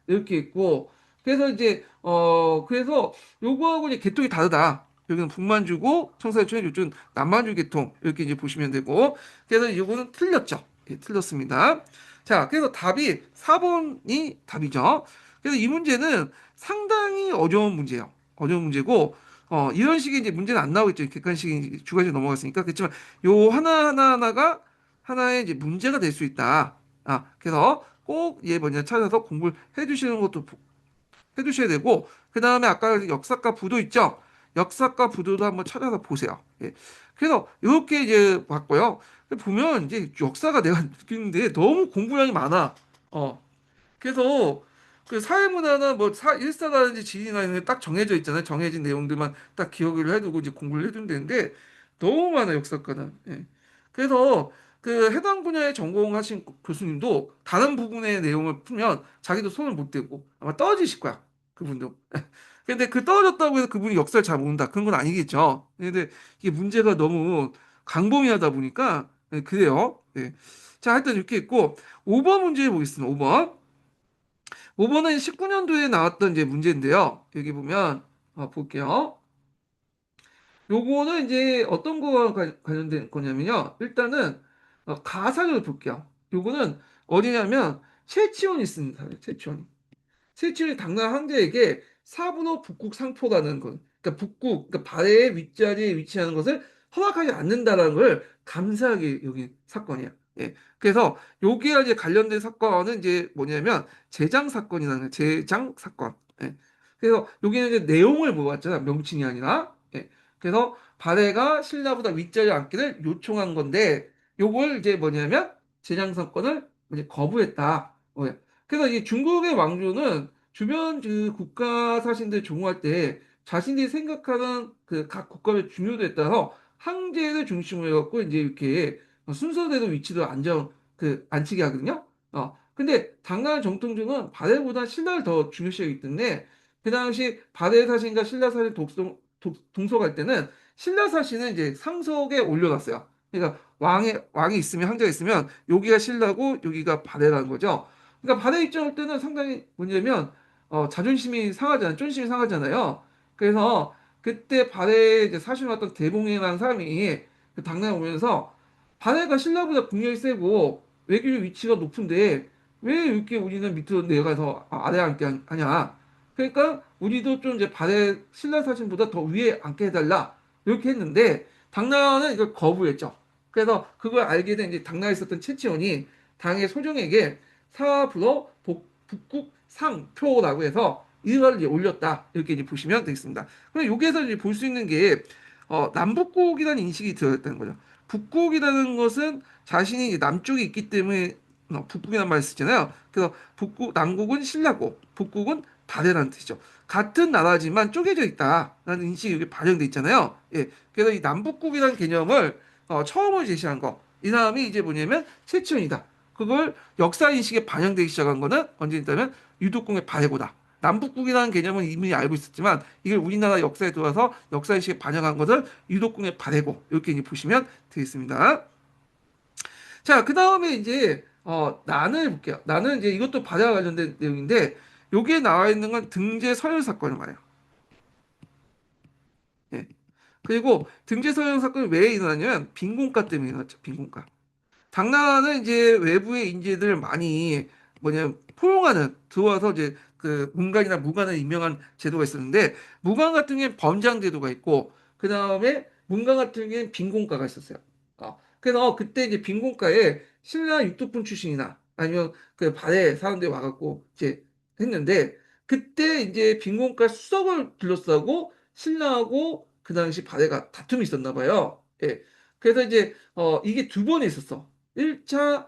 이렇게 있고 그래서 이제 그래서 요거하고 이제 계통이 다르다. 여기는 북만주고 청사주는 요즘 남만주 계통 이렇게 이제 보시면 되고 그래서 요거는 틀렸죠. 예, 틀렸습니다. 자, 그래서 답이 4번이 답이죠. 그래서 이 문제는 상당히 어려운 문제예요. 어려운 문제고 이런 식의 이제 문제는 안 나오겠죠. 객관식이 주관식 넘어갔으니까. 그렇지만 요 하나하나가 하나의 이제 문제가 될 수 있다. 그래서 꼭 얘 뭐냐 찾아서 공부를 해주시는 것도 해두셔야 되고 그 다음에 아까 역사과 부도 있죠. 역사과 부도도 한번 찾아서 보세요. 예. 그래서 이렇게 이제 봤고요. 보면 이제 역사가 내가 느끼는데 너무 공부량이 많아. 그래서 그 사회문화나 뭐 일사라든지 지리나 이런 게 딱 정해져 있잖아요. 정해진 내용들만 딱 기억을 해두고 이제 공부를 해두면 되는데 너무 많아 역사과는. 예. 그래서 그 해당 분야에 전공하신 교수님도 다른 부분의 내용을 풀면 자기도 손을 못 대고 아마 떨어지실 거야. 그분도. 근데 그 떨어졌다고 해서 그분이 역사를 잘 모른다. 그런 건 아니겠죠. 근데 이게 문제가 너무 광범위하다 보니까 네, 그래요. 네. 자, 하여튼 이렇게 있고 5번 문제 보겠습니다. 5번. 5번은 19년도에 나왔던 이제 문제인데요. 여기 보면 볼게요. 요거는 이제 어떤 거와 관련된 거냐면요. 일단은 가사를 볼게요. 요거는 어디냐면 최치원이 쓴 사례, 최치원이. 세춘이 당나라 황제에게 사분호 북국 상포라는 것, 그러니까 북국, 그러니까 발해의 윗자리에 위치하는 것을 허락하지 않는다라는 걸 감사하게 여긴 사건이야. 예. 그래서 여기에 이제 관련된 사건은 이제 뭐냐면 제장 사건이라는 거예요. 제장 사건. 예. 그래서 여기는 이제 내용을 모았잖아. 명칭이 아니라. 예. 그래서 발해가 신라보다 윗자리에 앉기를 요청한 건데 요걸 이제 뭐냐면 제장 사건을 이제 거부했다. 그래서 이 중국의 왕조는 주변 그 국가 사신들 종호할 때 자신들이 생각하는 그 각 국가의 중요도에 따라서 항제를 중심으로 해갖고 이제 이렇게 순서대로 위치도 안정 그 안치게 하거든요. 근데 당나라 정통주는 발해보다 신라를 더 중요시하기 때문에 그 당시 발해 사신과 신라 사신 동석할 때는 신라 사신은 이제 상석에 올려놨어요. 그러니까 왕이 있으면 황제가 있으면 여기가 신라고 여기가 발해라는 거죠. 그러니까 발해 입장할 때는 상당히 뭐냐면 자존심이 상하잖아요. 존심이 상하잖아요. 그래서 그때 발해에 이제 사실 왔던 대봉이라는 사람이 그 당나라 오면서 발해가 신라보다 국력이 세고 외교 위치가 높은데 왜 이렇게 우리는 밑으로 내려가서 아래에 앉게 하냐. 그러니까 우리도 좀 이제 발해 신라 사신보다 더 위에 앉게 해달라. 이렇게 했는데 당나라는 이걸 거부했죠. 그래서 그걸 알게 된 이제 당나라에 있었던 채치원이 당의 소정에게 사불어 북국 상표라고 해서 이걸 이제 올렸다 이렇게 이제 보시면 되겠습니다. 그럼 여기에서 이제 볼 수 있는 게 남북국이라는 인식이 들어있다는 거죠. 북국이라는 것은 자신이 이제 남쪽에 있기 때문에 북국이라는 말을 쓰잖아요. 그래서 북국 남국은 신라고 북국은 발해라는 뜻이죠. 같은 나라지만 쪼개져 있다라는 인식이 여기 반영돼 있잖아요. 예. 그래서 이 남북국이라는 개념을 처음으로 제시한 거. 이 사람이 이제 뭐냐면 세천이다. 그걸 역사 인식에 반영되기 시작한 거는 언제 있다면 유독공의 발해고다. 남북국이라는 개념은 이미 알고 있었지만 이걸 우리나라 역사에 들어와서 역사 인식에 반영한 것을 유독공의 발해고 이렇게 이제 보시면 되겠습니다. 자, 그 다음에 이제 난을 볼게요. 나는 이제 이것도 발해와 관련된 내용인데 여기에 나와 있는 건 등재 서열 사건을 말해요. 예. 그리고 등재 서열 사건이 왜 일어나냐면 빈곤가 때문에 일어났죠. 빈곤가. 당나라는 이제 외부의 인재들 많이 포용하는 들어와서 이제 그 문관이나 무관을 임명한 제도가 있었는데 무관 같은 경우는 범장 제도가 있고 그 다음에 문관 같은 경우는 빈곤가가 있었어요. 그래서 그때 이제 빈곤가에 신라 육두품 출신이나 아니면 그 발해 사람들이 와갖고 이제 했는데 그때 이제 빈곤가 수석을 둘러싸고 신라하고 그 당시 발해가 다툼이 있었나 봐요. 예. 그래서 이제 이게 두 번에 있었어. 1차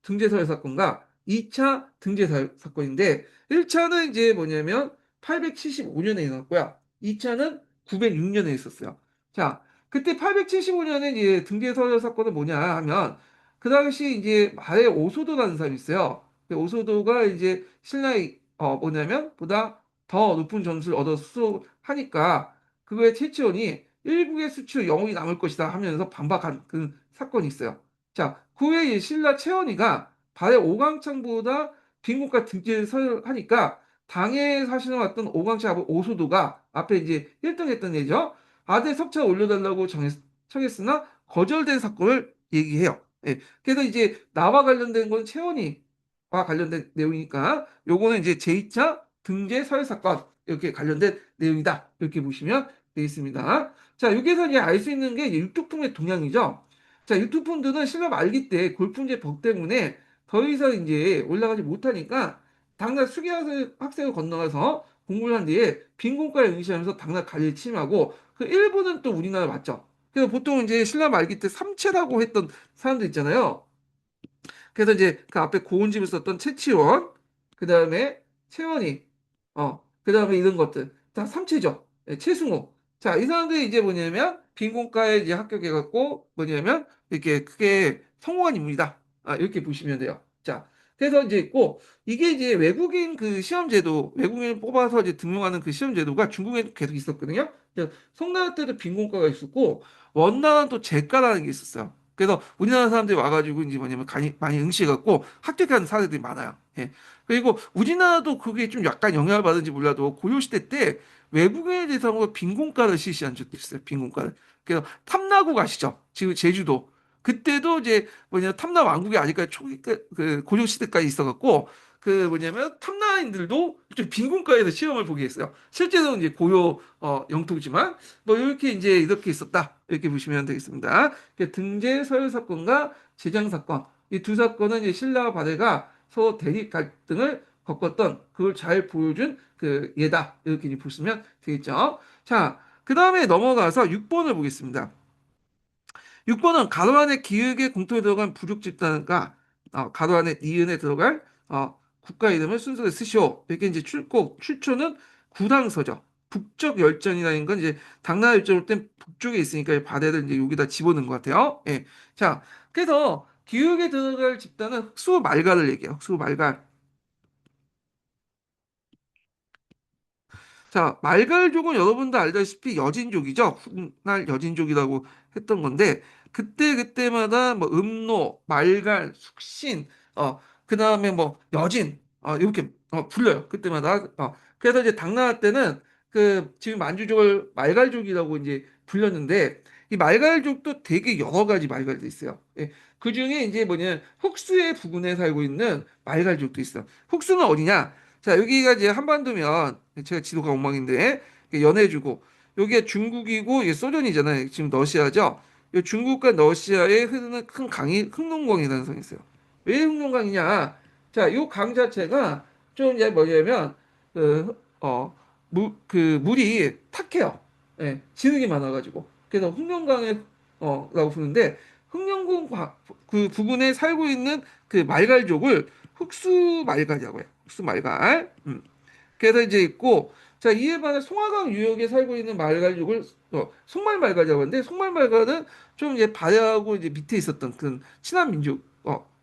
등재사회 사건과 2차 등재사회 사건인데 1차는 이제 뭐냐면 875년에 일어났고요. 2차는 906년에 있었어요. 자, 그때 875년에 이제 등재사회 사건은 뭐냐 하면 그 당시 이제 말에 오소도라는 사람이 있어요. 그 오소도가 이제 신라의 뭐냐면 보다 더 높은 점수를 얻어 수하니까 그거의 최치원이 일국의 수치로 영웅이 남을 것이다 하면서 반박한 그 사건이 있어요. 자, 그 후에 신라 최원이가 발해 오강창보다 빈곤과 등지에 서하니까 당에 사실은 왔던 오강창 아버 오소도가 앞에 이제 1등 했던 애죠. 아들 석차 올려달라고 청했으나 거절된 사건을 얘기해요. 예. 그래서 이제 나와 관련된 건 최원이와 관련된 내용이니까 요거는 이제 제2차 등재 서해 사건 이렇게 관련된 내용이다. 이렇게 보시면 되겠습니다. 자, 여기에서 이제 알 수 있는 게 육두품의 동향이죠. 자, 유투폰들은 신라 말기 때 골품제 법 때문에 더 이상 이제 올라가지 못하니까 당나라 수기 학생을 건너가서 공부를 한 뒤에 빈곤가에 응시하면서 당나라 관리를 침하고 그 일부는 또 우리나라 맞죠. 그래서 보통 이제 신라 말기 때 삼체라고 했던 사람들 있잖아요. 그래서 이제 그 앞에 고운집을 썼던 최치원, 그 다음에 최원희, 그 다음에 이런 것들 다 삼체죠. 예, 최승호. 자, 이 사람들이 이제 뭐냐면 빈곤가에 이제 합격해갖고 뭐냐면 이렇게 크게 성공한 인물이다. 이렇게 보시면 돼요. 자, 그래서 이제 있고 이게 이제 외국인 그 시험제도, 외국인을 뽑아서 이제 등용하는 그 시험제도가 중국에도 계속 있었거든요. 그래서 송나라 때도 빈곤가가 있었고 원나라는 또 제가라는 게 있었어요. 그래서 우리나라 사람들이 와가지고 이제 뭐냐면 많이 응시해갖고 합격한 사례들이 많아요. 예. 그리고 우리나라도 그게 좀 약간 영향을 받은지 몰라도 고려 시대 때 외국인에 대해서 빈곤가를 실시한 적도 있어요. 빈곤가를. 그래서 탐나고 가시죠. 지금 제주도. 그때도 이제 뭐냐 탐나 왕국이 아직까지 초기 그 고려 시대까지 있어갖고 그 뭐냐면 탐나인들도 좀 빈곤가에서 시험을 보게 했어요. 실제로 이제 고려 영토지만 뭐 이렇게 이제 이렇게 있었다 이렇게 보시면 되겠습니다. 등재 서열 사건과 제장 사건 이 두 사건은 이제 신라와 바레가 서로 대립 갈등을 겪었던 그걸 잘 보여준 그 예다 이렇게 이제 보시면 되겠죠. 자, 그 다음에 넘어가서 6번을 보겠습니다. 6번은 가로 안에 기역의 공통에 들어간 부족 집단과 가로 안에 니은에 들어갈 국가 이름을 순서를 쓰시오. 이렇게 이제 출처는 구당서죠. 북쪽 열전이라는 건 이제 당나라 열전일 땐 북쪽에 있으니까 바다를 이제 여기다 집어넣은 것 같아요. 예. 자, 그래서 기역에 들어갈 집단은 흑수 말가를 얘기해요. 흑수 말가. 자, 말갈족은 여러분도 알다시피 여진족이죠. 훗날 여진족이라고 했던 건데 그때마다 뭐 음노, 말갈, 숙신, 그다음에 뭐 여진, 이렇게 불려요. 그때마다. 그래서 이제 당나라 때는 그 지금 만주족을 말갈족이라고 이제 불렸는데 이 말갈족도 되게 여러 가지 말갈도 있어요. 예. 그 중에 이제 뭐냐면 훅수의 부근에 살고 있는 말갈족도 있어요. 훅수는 어디냐? 자, 여기가 이제 한반도면 제가 지도가 엉망인데 연해주고 여기가 중국이고 이게 소련이잖아요. 지금 러시아죠. 이 중국과 러시아에 흐르는 큰 강이 흑룡강이라는 성이 있어요. 왜 흑룡강이냐? 자, 이 강 자체가 좀 이제 뭐냐면 그 물이 탁해요. 예, 진흙이 많아가지고 그래서 흑룡강에 라고 부르는데 흑룡강 그 부근에 살고 있는 그 말갈족을 흑수말갈이라고 해요. 흑수말갈. 그래서 이제 있고 자 이에 반해 송화강 유역에 살고 있는 말갈족을 송말말갈이라고 하는데 송말말갈은 좀 이제 발해하고 이제 밑에 있었던 그 친한 민족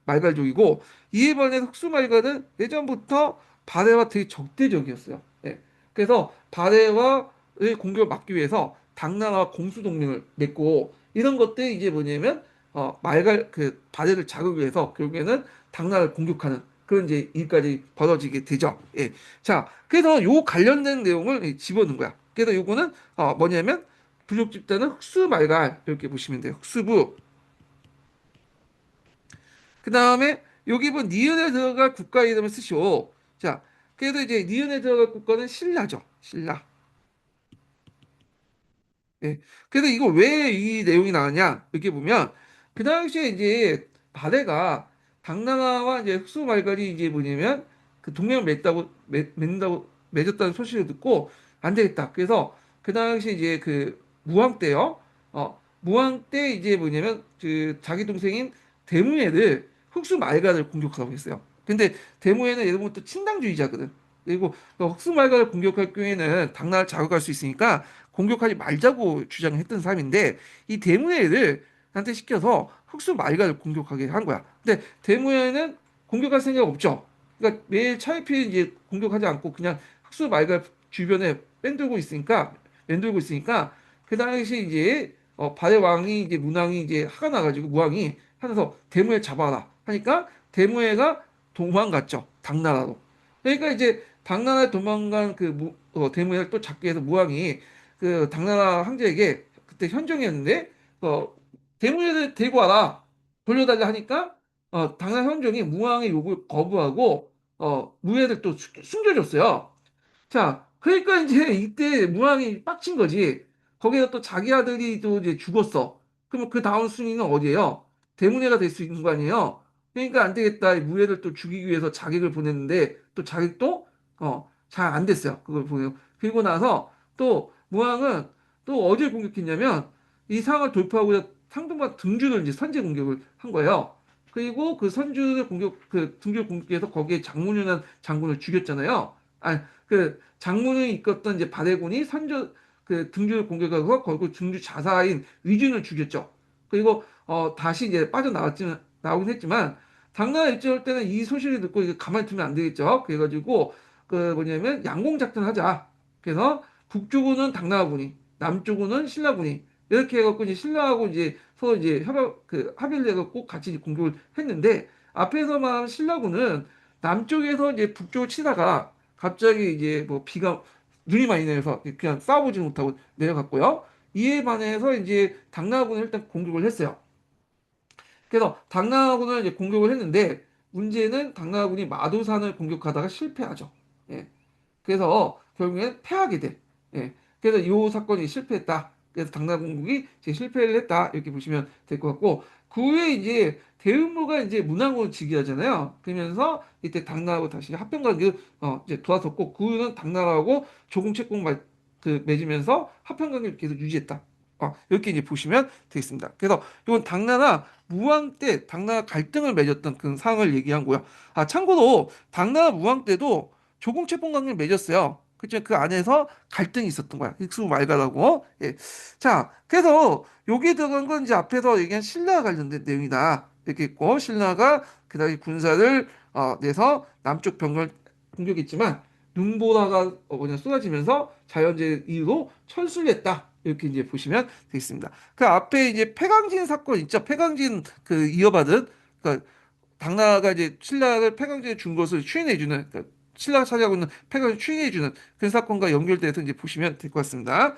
말갈족이고 이에 반해 흑수말갈은 예전부터 발해와 되게 적대적이었어요. 예. 그래서 발해와의 공격을 막기 위해서 당나라와 공수동맹을 맺고 이런 것들이 이제 뭐냐면 말갈 그 발해를 자극 위해서 결국에는 당나라를 공격하는 그런 이제 일까지 벌어지게 되죠. 예. 자, 그래서 요 관련된 내용을 집어넣은 거야. 그래서 요거는 뭐냐면 부족 집단은 흑수말갈 이렇게 보시면 돼요. 흑수부. 그 다음에 여기 본 니은에 들어갈 국가 이름을 쓰시오. 자, 그래서 이제 니은에 들어갈 국가는 신라죠. 신라. 예. 그래서 이거 왜 이 내용이 나왔냐? 이렇게 보면 그 당시에 이제 바레가 당나라와 이제 흑수말갈이 이제 뭐냐면 그 동맹을 맺는다고 맺었다는 소식을 듣고 안 되겠다. 그래서 그 당시 이제 그 무왕 때요. 무왕 때 이제 뭐냐면 그 자기 동생인 대무예를 흑수말갈을 공격하라고 했어요. 근데 대무예는 예로부터 친당주의자거든. 그리고 그 흑수말갈을 공격할 경우에는 당나라를 자극할 수 있으니까 공격하지 말자고 주장했던 사람인데 이 대무예를 한테 시켜서 흑수 말갈을 공격하게 한 거야. 근데 대무예는 공격할 생각 없죠. 그러니까 매일 차일피일 이제 공격하지 않고 그냥 흑수 말갈 주변에 맴돌고 있으니까 그 당시 이제 발해 왕이 이제 문왕이 이제 화가 나가지고 무왕이 하면서 대무예 잡아라 하니까 대무예가 도망갔죠. 당나라로. 그러니까 이제 당나라에 도망간 대무예를 또 잡기 위해서 무왕이 그 당나라 황제에게 그때 현종이었는데 대무예를 데리고 와라 돌려달라 하니까 당나라 현종이 무왕의 요구를 거부하고 무예를 또 숨겨줬어요. 자, 그러니까 이제 이때 무왕이 빡친 거지. 거기서 또 자기 아들이 또 이제 죽었어. 그러면 그 다음 순위는 어디예요? 대문외가 될 수 있는 거 아니에요? 그러니까 안 되겠다. 이 무예를 또 죽이기 위해서 자객을 보냈는데 또 자객도 잘 안 됐어요. 그걸 보내고 그리고 나서 또 무왕은 또 어디를 공격했냐면 이 상을 돌파하고자 상등과 등주를 이제 선제 공격을 한 거예요. 그리고 그 선주를 그 등주를 공격해서 거기에 장문이라는 장군을 죽였잖아요. 그 장문을 이끌었던 이제 바대군이 그 등주를 공격하고 결국 등주 자사인 위준을 죽였죠. 그리고 다시 이제 나오긴 했지만 당나라 입장할 때는 이 소식을 듣고 이게 가만히 두면 안 되겠죠. 그래가지고 그 뭐냐면 양공 작전을 하자. 그래서 북쪽으로는 당나라군이, 남쪽으로는 신라군이 이렇게 해갖고 이제 신라하고 이제 서로 이제 협약 그 합의를 해갖고 같이 이제 공격을 했는데 앞에서 말한 신라군은 남쪽에서 이제 북쪽을 치다가 갑자기 이제 뭐 비가 눈이 많이 내려서 그냥 싸워보지 못하고 내려갔고요. 이에 반해서 이제 당나라군은 일단 공격을 했어요. 그래서 당나라군을 이제 공격을 했는데 문제는 당나라군이 마도산을 공격하다가 실패하죠. 예. 그래서 결국엔 패하게 돼. 예. 그래서 이 사건이 실패했다. 그래서 당나라공국이 이제 실패를 했다. 이렇게 보시면 될 것 같고 그 후에 이제 대흥부가 이제 문왕으로 즉위하잖아요. 그러면서 이때 당나라하고 다시 합병 관계를 이제 돌아섰고 그 후에는 당나라하고 조공채공 그 맺으면서 합병 관계를 계속 유지했다. 이렇게 이제 보시면 되겠습니다. 그래서 이건 당나라 무왕 때 당나라 갈등을 맺었던 그 상황을 얘기한 거고요. 참고로 당나라 무왕 때도 조공채권 관계를 맺었어요. 그죠? 그 안에서 갈등이 있었던 거야. 익수 말가라고. 예. 자, 그래서 여기에 들어간 건 이제 앞에서 얘기한 신라와 관련된 내용이다. 이렇게 있고, 신라가 그다음에 군사를 내서 남쪽 병을 공격했지만, 눈보라가 그냥 쏟아지면서 자연재해 이후로 철수를 했다. 이렇게 이제 보시면 되겠습니다. 그 앞에 이제 패강진 사건 있죠? 패강진 그 이어받은, 그러니까 당나라가 이제 신라를 패강제에 준 것을 추인해주는 그러니까 신라가 차지하고 있는 패강을 추인해주는 그런 사건과 연결돼서 이제 보시면 될 것 같습니다.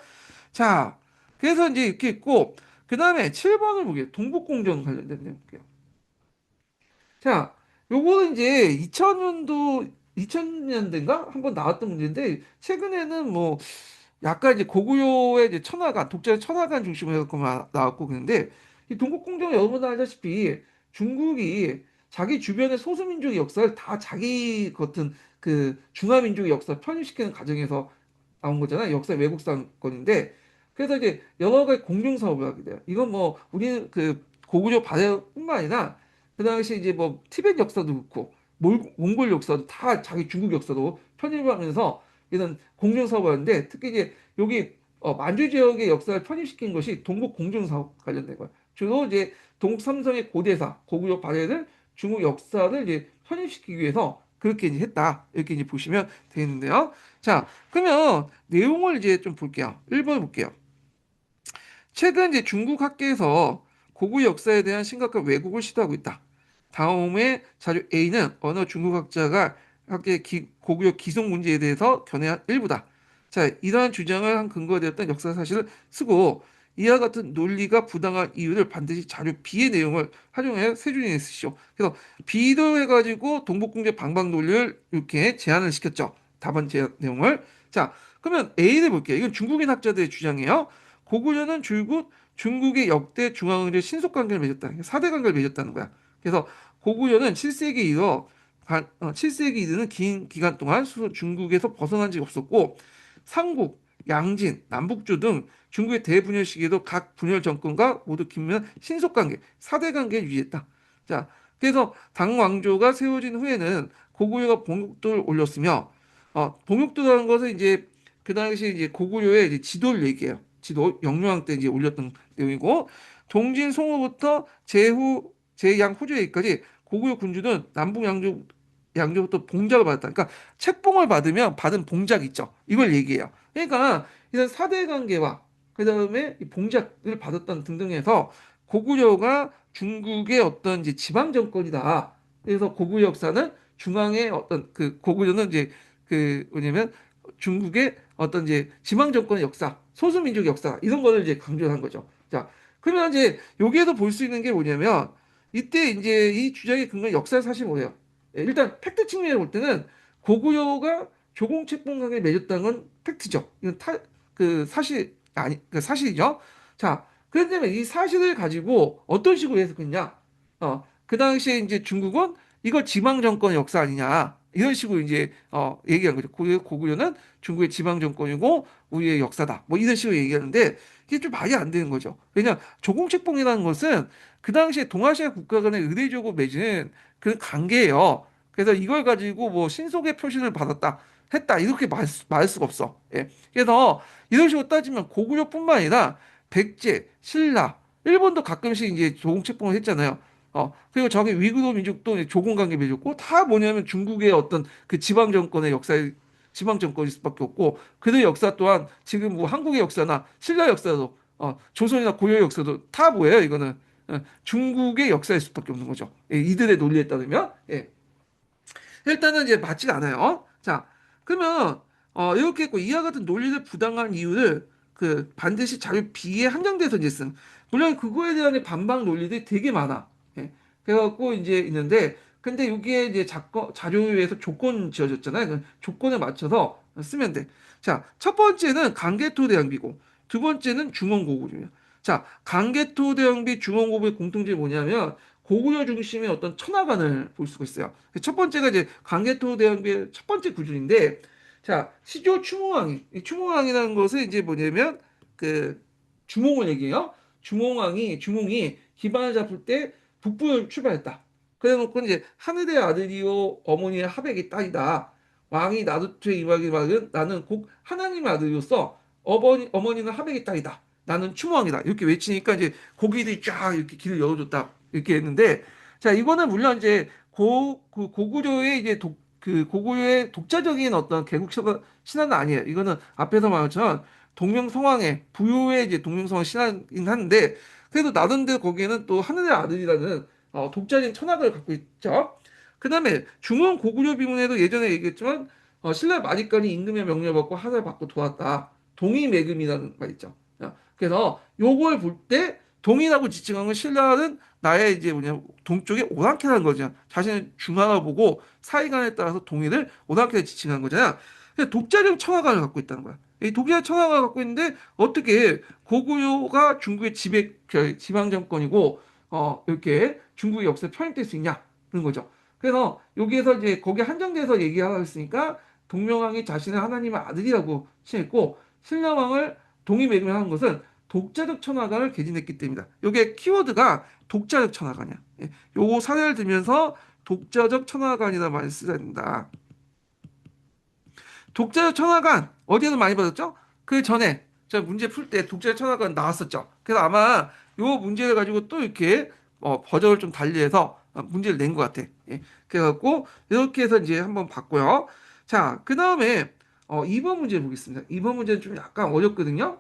자, 그래서 이제 이렇게 있고 그 다음에 7번을 보게요. 동북공정 관련된 내용 볼게요. 자, 요거는 이제 2000년도 2000년대인가 한번 나왔던 문제인데 최근에는 뭐 약간 이제 고구려의 이제 천하관, 독자의 천하관 중심으로 해서 나왔고 그런데 이 동국공정 여러분 알다시피 중국이 자기 주변의 소수민족의 역사를 다 자기 같은 그 중화민족의 역사 편입시키는 과정에서 나온 거잖아요. 역사 왜곡 사건인데 그래서 이제 여러 가지 공정 사업을 하게 돼요. 이건 뭐 우리 그 고구려 발해뿐만 아니라 그 당시 이제 뭐 티벳 역사도 그렇고 몽골 역사도 다 자기 중국 역사도 편입하면서 이런 공정 사업을 하는데 특히 이제 여기 만주 지역의 역사를 편입시킨 것이 동북 공정 사업 관련된 거예요. 주로 이제 동북 삼성의 고대사 고구려 발해를 중국 역사를 이제 편입시키기 위해서 그렇게 이제 했다. 이렇게 이제 보시면 되겠는데요. 자, 그러면 내용을 이제 좀 볼게요. 1번 볼게요. 최근 이제 중국 학계에서 고구 역사에 대한 심각한 왜곡을 시도하고 있다. 다음의 자료 A는 어느 중국학자가 고구려 기속 문제에 대해서 견해한 일부다. 자, 이러한 주장을 한 근거가 되었던 역사 사실을 쓰고 이와 같은 논리가 부당한 이유를 반드시 자료 B의 내용을 활용해 세준이에 쓰시오. 그래서 B도 해가지고 동북공제 방방 논리를 이렇게 제안을 시켰죠. 답안 제안 내용을. 자, 그러면 A를 볼게요. 이건 중국인 학자들의 주장이에요. 고구려는 줄곧 중국의 역대 중앙은의 신속 관계를 맺었다. 4대 관계를 맺었다는 거야. 그래서 고구려는 7세기 이후 7세기 이르는 긴 기간 동안 중국에서 벗어난 적이 없었고 삼국, 양진, 남북조 등 중국의 대분열 시기에도 각 분열 정권과 모두 긴밀한 신속 관계, 4대 관계를 유지했다. 자, 그래서 당 왕조가 세워진 후에는 고구려가 봉육도를 올렸으며 봉육도라는 것은 이제 그 당시 이제 고구려의 이제 지도를 얘기해요. 지도 영유왕 때 이제 올렸던 내용이고 동진 송후부터 제후 제양 호주에까지 고구려 군주는 남북 양조부터 봉작을 받았다. 그러니까 책봉을 받으면 받은 봉작 있죠. 이걸 얘기해요. 그러니까 이런 사대 관계와 그다음에 이 봉작을 받았던 등등해서 고구려가 중국의 어떤 이제 지방 정권이다. 그래서 고구려 역사는 중앙의 어떤 그 고구려는 이제 그 뭐냐면 중국의 어떤 이제 지방 정권의 역사, 소수민족 역사 이런 거를 이제 강조한 거죠. 자, 그러면 이제 여기에도 볼 수 있는 게 뭐냐면 이때 이제 이 주장의 근거 역사 사실 뭐예요? 일단 팩트 측면에서 볼 때는 고구려가 조공책봉강에 맺었다는 건 팩트죠. 이건 그 사실 아니 그 사실이죠. 자, 그런데 이 사실을 가지고 어떤 식으로 해석했냐? 그 당시에 이제 중국은 이걸 지방 정권의 역사 아니냐? 이런 식으로 이제 얘기한 거죠. 고구려는 중국의 지방 정권이고 우리의 역사다. 뭐 이런 식으로 얘기하는데 이게 좀 말이 안 되는 거죠. 왜냐 조공책봉이라는 것은 그 당시에 동아시아 국가 간의 의례적으로 맺은 그 관계예요. 그래서 이걸 가지고 뭐 신속의 표시를 받았다 했다 이렇게 말할 수가 없어. 예. 그래서 이런 식으로 따지면 고구려뿐만 아니라 백제, 신라, 일본도 가끔씩 이제 조공책봉을 했잖아요. 그리고 저기 위구르 민족도 조공 관계 맺었고 다 뭐냐면 중국의 어떤 그 지방 정권의 역사에 지방 정권일 수밖에 없고 그들 역사 또한 지금 뭐 한국의 역사나 신라 역사도 조선이나 고려의 역사도 다 뭐예요? 이거는 중국의 역사일 수밖에 없는 거죠. 예, 이들의 논리에 따르면. 예. 일단은 이제 맞지가 않아요. 자, 그러면 이렇게 했고 이와 같은 논리를 부당한 이유를 그 반드시 자료 B에 한정돼서 이제 쓴. 물론 그거에 대한 반박 논리들이 되게 많아. 예. 그래갖고 이제 있는데 근데 여기에 이제 자료에 의해서 조건 지어졌잖아요. 그 조건에 맞춰서 쓰면 돼. 자, 첫 번째는 강개토 대왕비고 두 번째는 중원고구려예요. 자, 강개토 대왕비 중원고구려의 공통점이 뭐냐면 고구려 중심의 어떤 천하관을 볼 수가 있어요. 첫 번째가 이제 강개토 대왕비의 첫 번째 구준인데, 자 시조 추몽왕이 이 추몽왕이라는 것은 이제 뭐냐면 그 주몽을 얘기해요. 주몽이 기반을 잡을 때 북부를 출발했다. 그래놓고 이제 하늘의 아들이요 어머니의 하백이 딸이다. 왕이 나루토에 임하기 말은 나는 곧 하나님의 아들이로서 어머니는 하백의 딸이다. 나는 추몽왕이다. 이렇게 외치니까 이제 고기들이 쫙 이렇게 길을 열어줬다. 이렇게 했는데, 자, 이거는 물론 이제 그 고구려의 이제 그 고구려의 독자적인 어떤 개국 신화는 아니에요. 이거는 앞에서 말한 것처럼 동명성왕의 부유의 이제 동명성왕 신화이긴 한데, 그래도 나름대로 거기에는 또 하늘의 아들이라는 독자적인 철학을 갖고 있죠. 그다음에 중원 고구려 비문에도 예전에 얘기했지만 신라 마리간이 임금의 명령을 받고 하늘을 받고 도왔다. 동의매금이라는 말 있죠. 그래서 요걸 볼 때 동이라고 지칭한 건 신라는 나의 이제 뭐냐 동쪽에 오랑캐라는 거죠. 자신의 중화를 보고 사이간에 따라서 동의를 오랑캐를 지칭한 거잖아. 근데 독자적 청화관을 갖고 있다는 거야. 이 독자적 청화관을 갖고 있는데 어떻게 고구려가 중국의 지방 정권이고 이렇게 중국의 역사에 편입될 수 있냐는 거죠. 그래서 여기에서 이제 거기에 한정돼서 얘기하고 있으니까 동명왕이 자신의 하나님의 아들이라고 칭했고 신라왕을 동의매금하는 것은 독자적 천하관을 개진했기 때문이다. 이게 키워드가 독자적 천하관이야. 예, 요거 사례를 들면서 독자적 천하관이라는 말을 써야 된다. 독자적 천하관 어디에서 많이 받았죠? 그 전에 저 문제 풀 때 독자적 천하관 나왔었죠. 그래서 아마 요 문제를 가지고 또 이렇게 버전을 좀 달리해서 문제를 낸 것 같아. 예, 그래갖고 이렇게 해서 이제 한번 봤고요. 자, 그 다음에 2번 문제 보겠습니다. 2번 문제는 좀 약간 어렵거든요.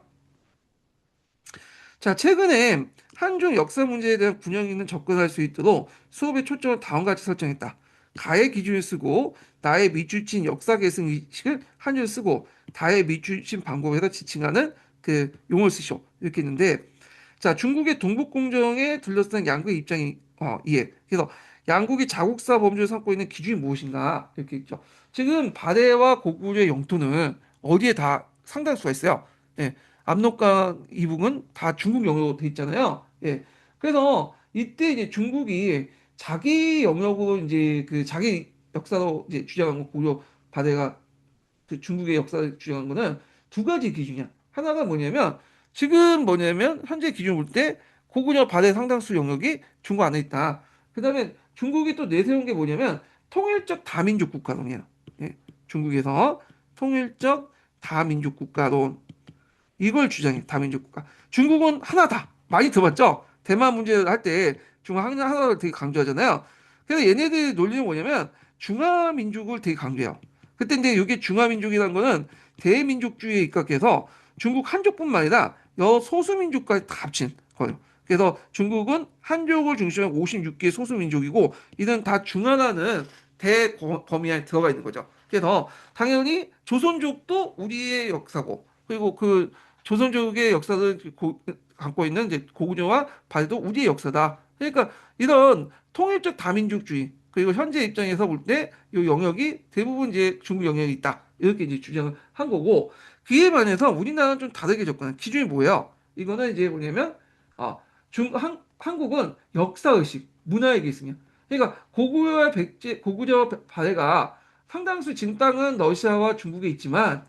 자, 최근에 한중 역사 문제에 대한 균형 있는 접근할 수 있도록 수업의 초점을 다음과 같이 설정했다. 가의 기준을 쓰고 나의 밑줄친 역사 계승 의식을 한 줄 쓰고 다의 밑줄친 방법에다 지칭하는 그 용어를 쓰시오. 이렇게 있는데, 자, 중국의 동북공정에 둘러싼 양국의 입장이 이해. 그래서 양국이 자국사 범주를 삼고 있는 기준이 무엇인가 이렇게 있죠. 지금 바레와 고구려의 영토는 어디에 다 상당수가 있어요. 예, 압록강 이북은 다 중국 영역으로 돼 있잖아요. 예, 그래서 이때 이제 중국이 자기 영역으로 이제 그 자기 역사로 이제 주장한 거 고려 바레가 그 중국의 역사를 주장한 거는 두 가지 기준이야. 하나가 뭐냐면 지금 뭐냐면 현재 기준 볼 때 고구려 발해 상당수 영역이 중국 안에 있다. 그다음에 중국이 또 내세운 게 뭐냐면 통일적 다민족 국가론이야. 예, 중국에서 통일적 다민족 국가론 이걸 주장해. 다민족 국가. 중국은 하나다. 많이 들어봤죠? 대만 문제를 할 때 중국 하나를 되게 강조하잖아요. 그래서 얘네들 논리는 뭐냐면 중화민족을 되게 강조해요. 그때 근데 이게 중화민족이라는 거는 대민족주의에 입각해서 중국 한족뿐만 아니라 여소수민족까지 다 합친 거예요. 그래서 중국은 한족을 중심으로 56개 소수민족이고 이는 다 중화라는 대범위 안에 들어가 있는 거죠. 그래서 당연히 조선족도 우리의 역사고 그리고 그 조선족의 역사를 갖고 있는 이제 고구려와 발도 우리의 역사다. 그러니까 이런 통일적 다민족주의 그리고 현재 입장에서 볼 때 이 영역이 대부분 이제 중국 영역이 있다. 이렇게 이제 주장을 한 거고 그에 반해서 우리나라는 좀 다르게 접근한 기준이 뭐예요? 이거는 이제 뭐냐면 한국은 역사의식, 문화의 계승이야. 그러니까 고구려와 고구려 발해가 상당수 지금 땅은 러시아와 중국에 있지만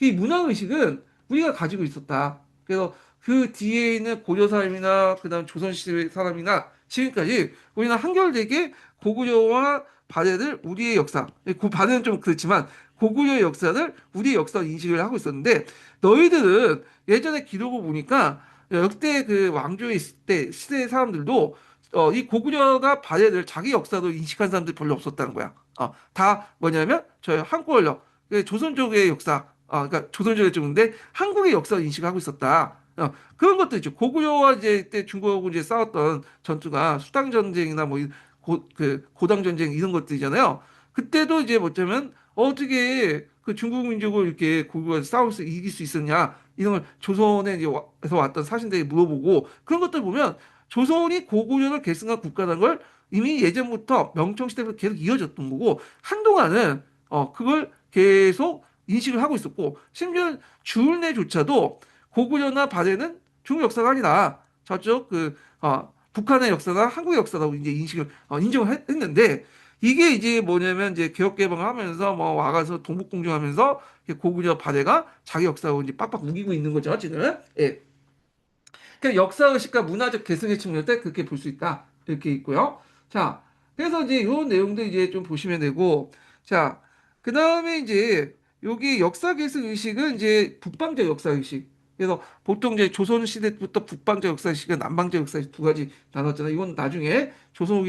이 문화의식은 우리가 가지고 있었다. 그래서 그 뒤에 있는 고려 사람이나 그다음 조선시대 사람이나 지금까지 우리는 한결되게 고구려와 바레를 우리의 역사, 바레는 좀 그렇지만 고구려의 역사를 우리의 역사로 인식을 하고 있었는데 너희들은 예전에 기록을 보니까 역대 그 왕조의 시대 사람들도 이 고구려가 바레를 자기 역사로 인식한 사람들이 별로 없었다는 거야. 다 뭐냐면 저희 한국어력, 조선족의 역사, 그러니까 조선족의 쪽인데 한국의 역사를 인식하고 있었다. 그런 것도 있죠. 고구려와 이제 때 중국하고 이제 싸웠던 전투가 수당 전쟁이나 뭐 그 고당 전쟁 이런 것들이잖아요. 그때도 이제 뭐냐면 어떻게 그 중국 민족을 이렇게 고구려가 싸울 수 이길 수 있었냐 이런 걸 조선에 이제 에서 왔던 사신들이 물어보고 그런 것들 보면 조선이 고구려를 계승한 국가라는 걸 이미 예전부터 명청 시대부터 계속 이어졌던 거고 한동안은 그걸 계속 인식을 하고 있었고 심지어 주울내조차도 고구려나 발해는 중국 역사가 아니다. 저쪽 북한의 역사나 한국의 역사라고 이제 인식을 인정을 했는데 이게 이제 뭐냐면 이제 개혁 개방하면서 뭐 와가서 동북공정하면서 고구려 발해가 자기 역사하고 이제 빡빡 우기고 있는 거죠 지금. 예. 그러니까 역사의식과 문화적 계승의 측면을 때 그렇게 볼 수 있다. 이렇게 있고요. 자, 그래서 이제 이런 내용들 이제 좀 보시면 되고, 자, 그 다음에 이제 여기 역사 계승 의식은 이제 북방적 역사 의식. 그래서 보통 이제 조선 시대부터 북방적 역사 의식과 남방적 역사 의식 두 가지 나눴잖아요. 이건 나중에 조선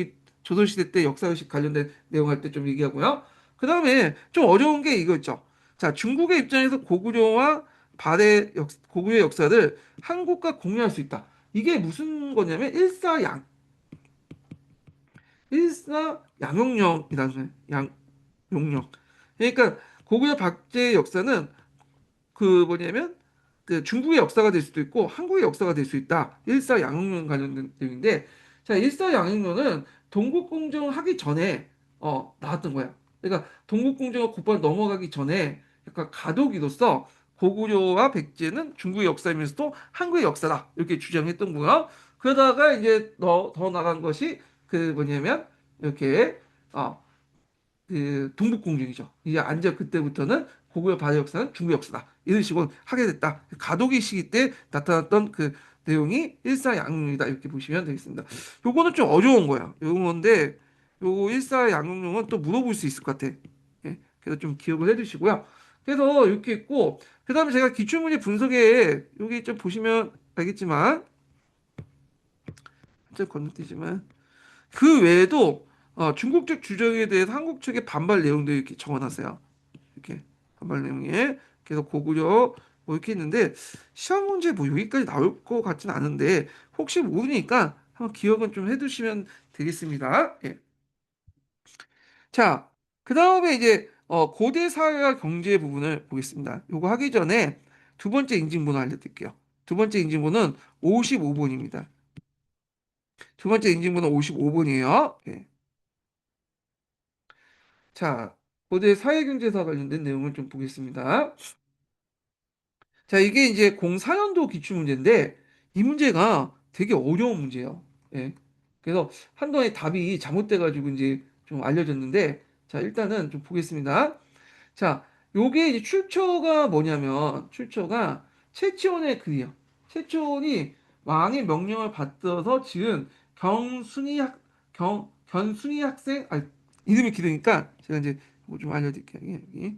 시대 때 역사 의식 관련된 내용할 때 좀 얘기하고요. 그 다음에 좀 어려운 게 이거 있죠. 자, 중국의 입장에서 고구려와 고구려 역사를 한국과 공유할 수 있다. 이게 무슨 거냐면 일사양용령이라는 거예요. 양용령. 그러니까 고구려 박제의 역사는 그 뭐냐면 그 중국의 역사가 될 수도 있고 한국의 역사가 될 수 있다. 일사양용론 관련된 내용인데 자 일사양용론은 동국공정 하기 전에 나왔던 거야. 그러니까 동국공정을 곧바로 넘어가기 전에 약간 가도기로서 고구려와 백제는 중국의 역사이면서도 한국의 역사다 이렇게 주장했던 거야. 그러다가 이제 더 나간 것이 그 뭐냐면 이렇게 어, 그 동북공정이죠. 이제 안제 그때부터는 고구려 발해 역사는 중국 역사다. 이런 식으로 하게 됐다. 가도기 시기 때 나타났던 그 내용이 일사양용이다. 이렇게 보시면 되겠습니다. 요거는 좀 어려운 거야. 요건데 요거 일사양용론은 또 물어볼 수 있을 것 같아. 예? 그래서 좀 기억을 해두시고요. 그래서 이렇게 있고 그다음에 제가 기출문제 분석에 여기 좀 보시면 알겠지만 살짝 건너뛰지만 그 외에도 중국 적 주장에 대해서 한국 측의 반발 내용도 이렇게 적어놨어요. 이렇게 반발 내용에 그래서 고구려 뭐 이렇게 있는데 시험 문제 뭐 여기까지 나올 것 같진 않은데 혹시 모르니까 한번 기억은 좀 해두시면 되겠습니다. 예. 자, 그 다음에 이제 고대 사회와 경제 부분을 보겠습니다. 요거 하기 전에 두 번째 인증번호 알려드릴게요. 두 번째 인증번호는 55번입니다. 두 번째 인증번호 55번이에요. 예. 자, 고대 사회경제사 관련된 내용을 좀 보겠습니다. 자, 이게 이제 04년도 기출문제인데 이 문제가 되게 어려운 문제예요. 예. 그래서 한동안에 답이 잘못돼가지고 이제 좀 알려졌는데 자, 일단은 좀 보겠습니다. 자, 요게 이제 출처가 뭐냐면 출처가 최치원의 글이요. 최치원이 왕의 명령을 받들어서 지은 견순이 학생 이름이 길으니까 제가 이제 뭐 좀 알려드릴게요. 여기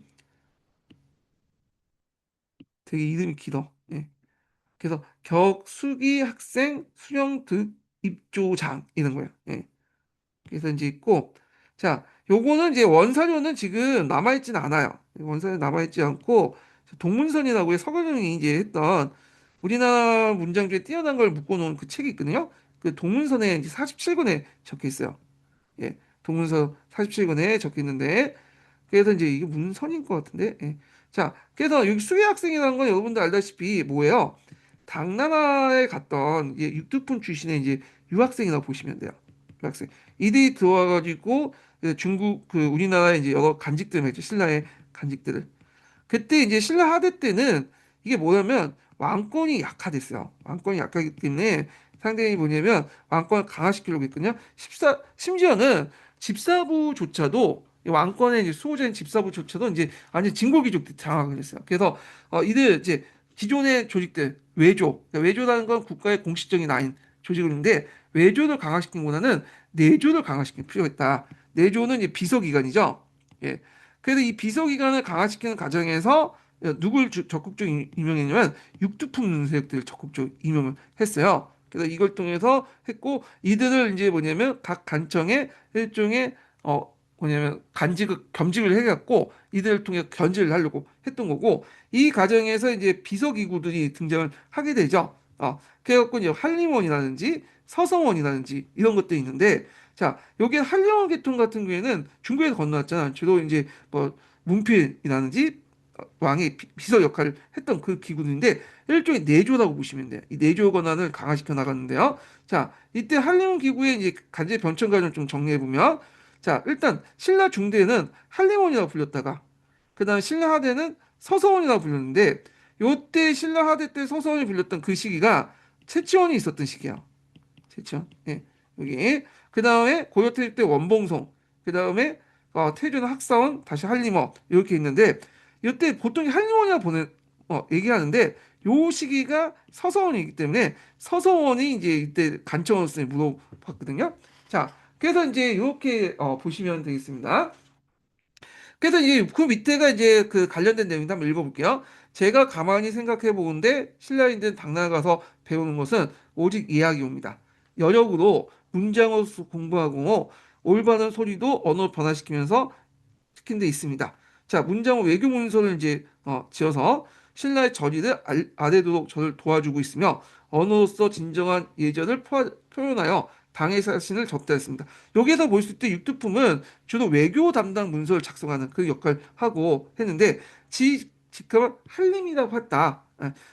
되게 이름이 길어. 예. 그래서 격수기 학생 수령득 입조장 이런 거예요. 예. 그래서 이제 있고 자 요거는 이제 원사료는 지금 남아있진 않아요. 원사료 남아있지 않고 동문선이라고 해 서강영이 이제 했던 우리나라 문장 중에 뛰어난 걸 묶어놓은 그 책이 있거든요. 그 동문선에 이제 47권에 적혀 있어요. 예. 동문서 47권에 적혀 있는데 그래서 이제 이게 문선인 것 같은데. 예. 자, 그래서 여기 수혜 학생이라는 건 여러분들 알다시피 뭐예요? 당나라에 갔던 육두품 출신의 이제 유학생이라고 보시면 돼요. 유학생. 이들이 들어와가지고 그 중국 그 우리나라의 이제 여러 간직들을 했죠. 신라의 간직들을. 그때 이제 신라 하대 때는 이게 뭐냐면 왕권이 약화됐어요. 왕권이 약하기 때문에 상대히 뭐냐면 왕권을 강화시키려고 했거든요. 심지어는 집사부조차도 이 왕권의 이제 수호자인 집사부조차도 이제 완전 진골귀족들이 장악을 했어요. 그래서 이들 이제 기존의 조직들 외조, 그러니까 외조라는 건 국가의 공식적인 아닌 조직인데 외조를 강화시키기보다는 내조를 강화시킬 필요가 있다. 내조는 이제 비서기관이죠. 예. 그래서 이 비서기관을 강화시키는 과정에서 누굴 적극적으로 임명했냐면 육두품 세력들을 적극적으로 임명을 했어요. 그래서 이걸 통해서 했고 이들을 이제 뭐냐면 각 간청에 일종의 뭐냐면 간직을 겸직을 해갖고 이들을 통해 견제를 하려고 했던 거고 이 과정에서 이제 비서기구들이 등장을 하게 되죠. 그래갖고 이제 한림원이라든지 서성원이라든지 이런 것들이 있는데 자 여기 한림원 계통 같은 경우에는 중국에서 건너왔잖아. 주로 이제 뭐 문필이라든지 왕의 비서 역할을 했던 그 기구인데 일종의 내조라고 보시면 돼요. 이 내조 권한을 강화시켜 나갔는데요. 자, 이때 한림원 기구의 이제 간제 변천 과정을 좀 정리해 보면 자, 일단 신라 중대는 한림원이라고 불렸다가 그다음 신라 하대는 서서원이라고 불렸는데 요때 신라 하대 때 서서원이 불렸던 그 시기가 채치원이 있었던 시기야. 채치원. 예. 여기. 그다음에 고려태조 때 원봉송. 그다음에 태조는 학사원, 다시 한림원 이렇게 있는데 이때 보통 한림원이라 보내 얘기하는데 요 시기가 서서원이기 때문에 서서원이 이제 이때 간청원을 물어봤거든요. 자, 그래서 이제 이렇게 보시면 되겠습니다. 그래서 이제 그 밑에가 이제 그 관련된 내용인데 한번 읽어볼게요. 제가 가만히 생각해 보는데 신라인들 당나라 가서 배우는 것은 오직 이야기입니다. 여력으로 문장을 공부하고 올바른 소리도 언어 변화시키면서 시킨 데 있습니다. 자, 문장은 외교 문서를 이제 지어서 신라의 저리를 아래도록 저를 도와주고 있으며 언어로서 진정한 예절을 표현하여 당의 자신을 접대했습니다. 여기에서 볼 수 있듯 육두품은 주로 외교 담당 문서를 작성하는 그 역할을 하고 했는데 직함은 한림이라고 했다.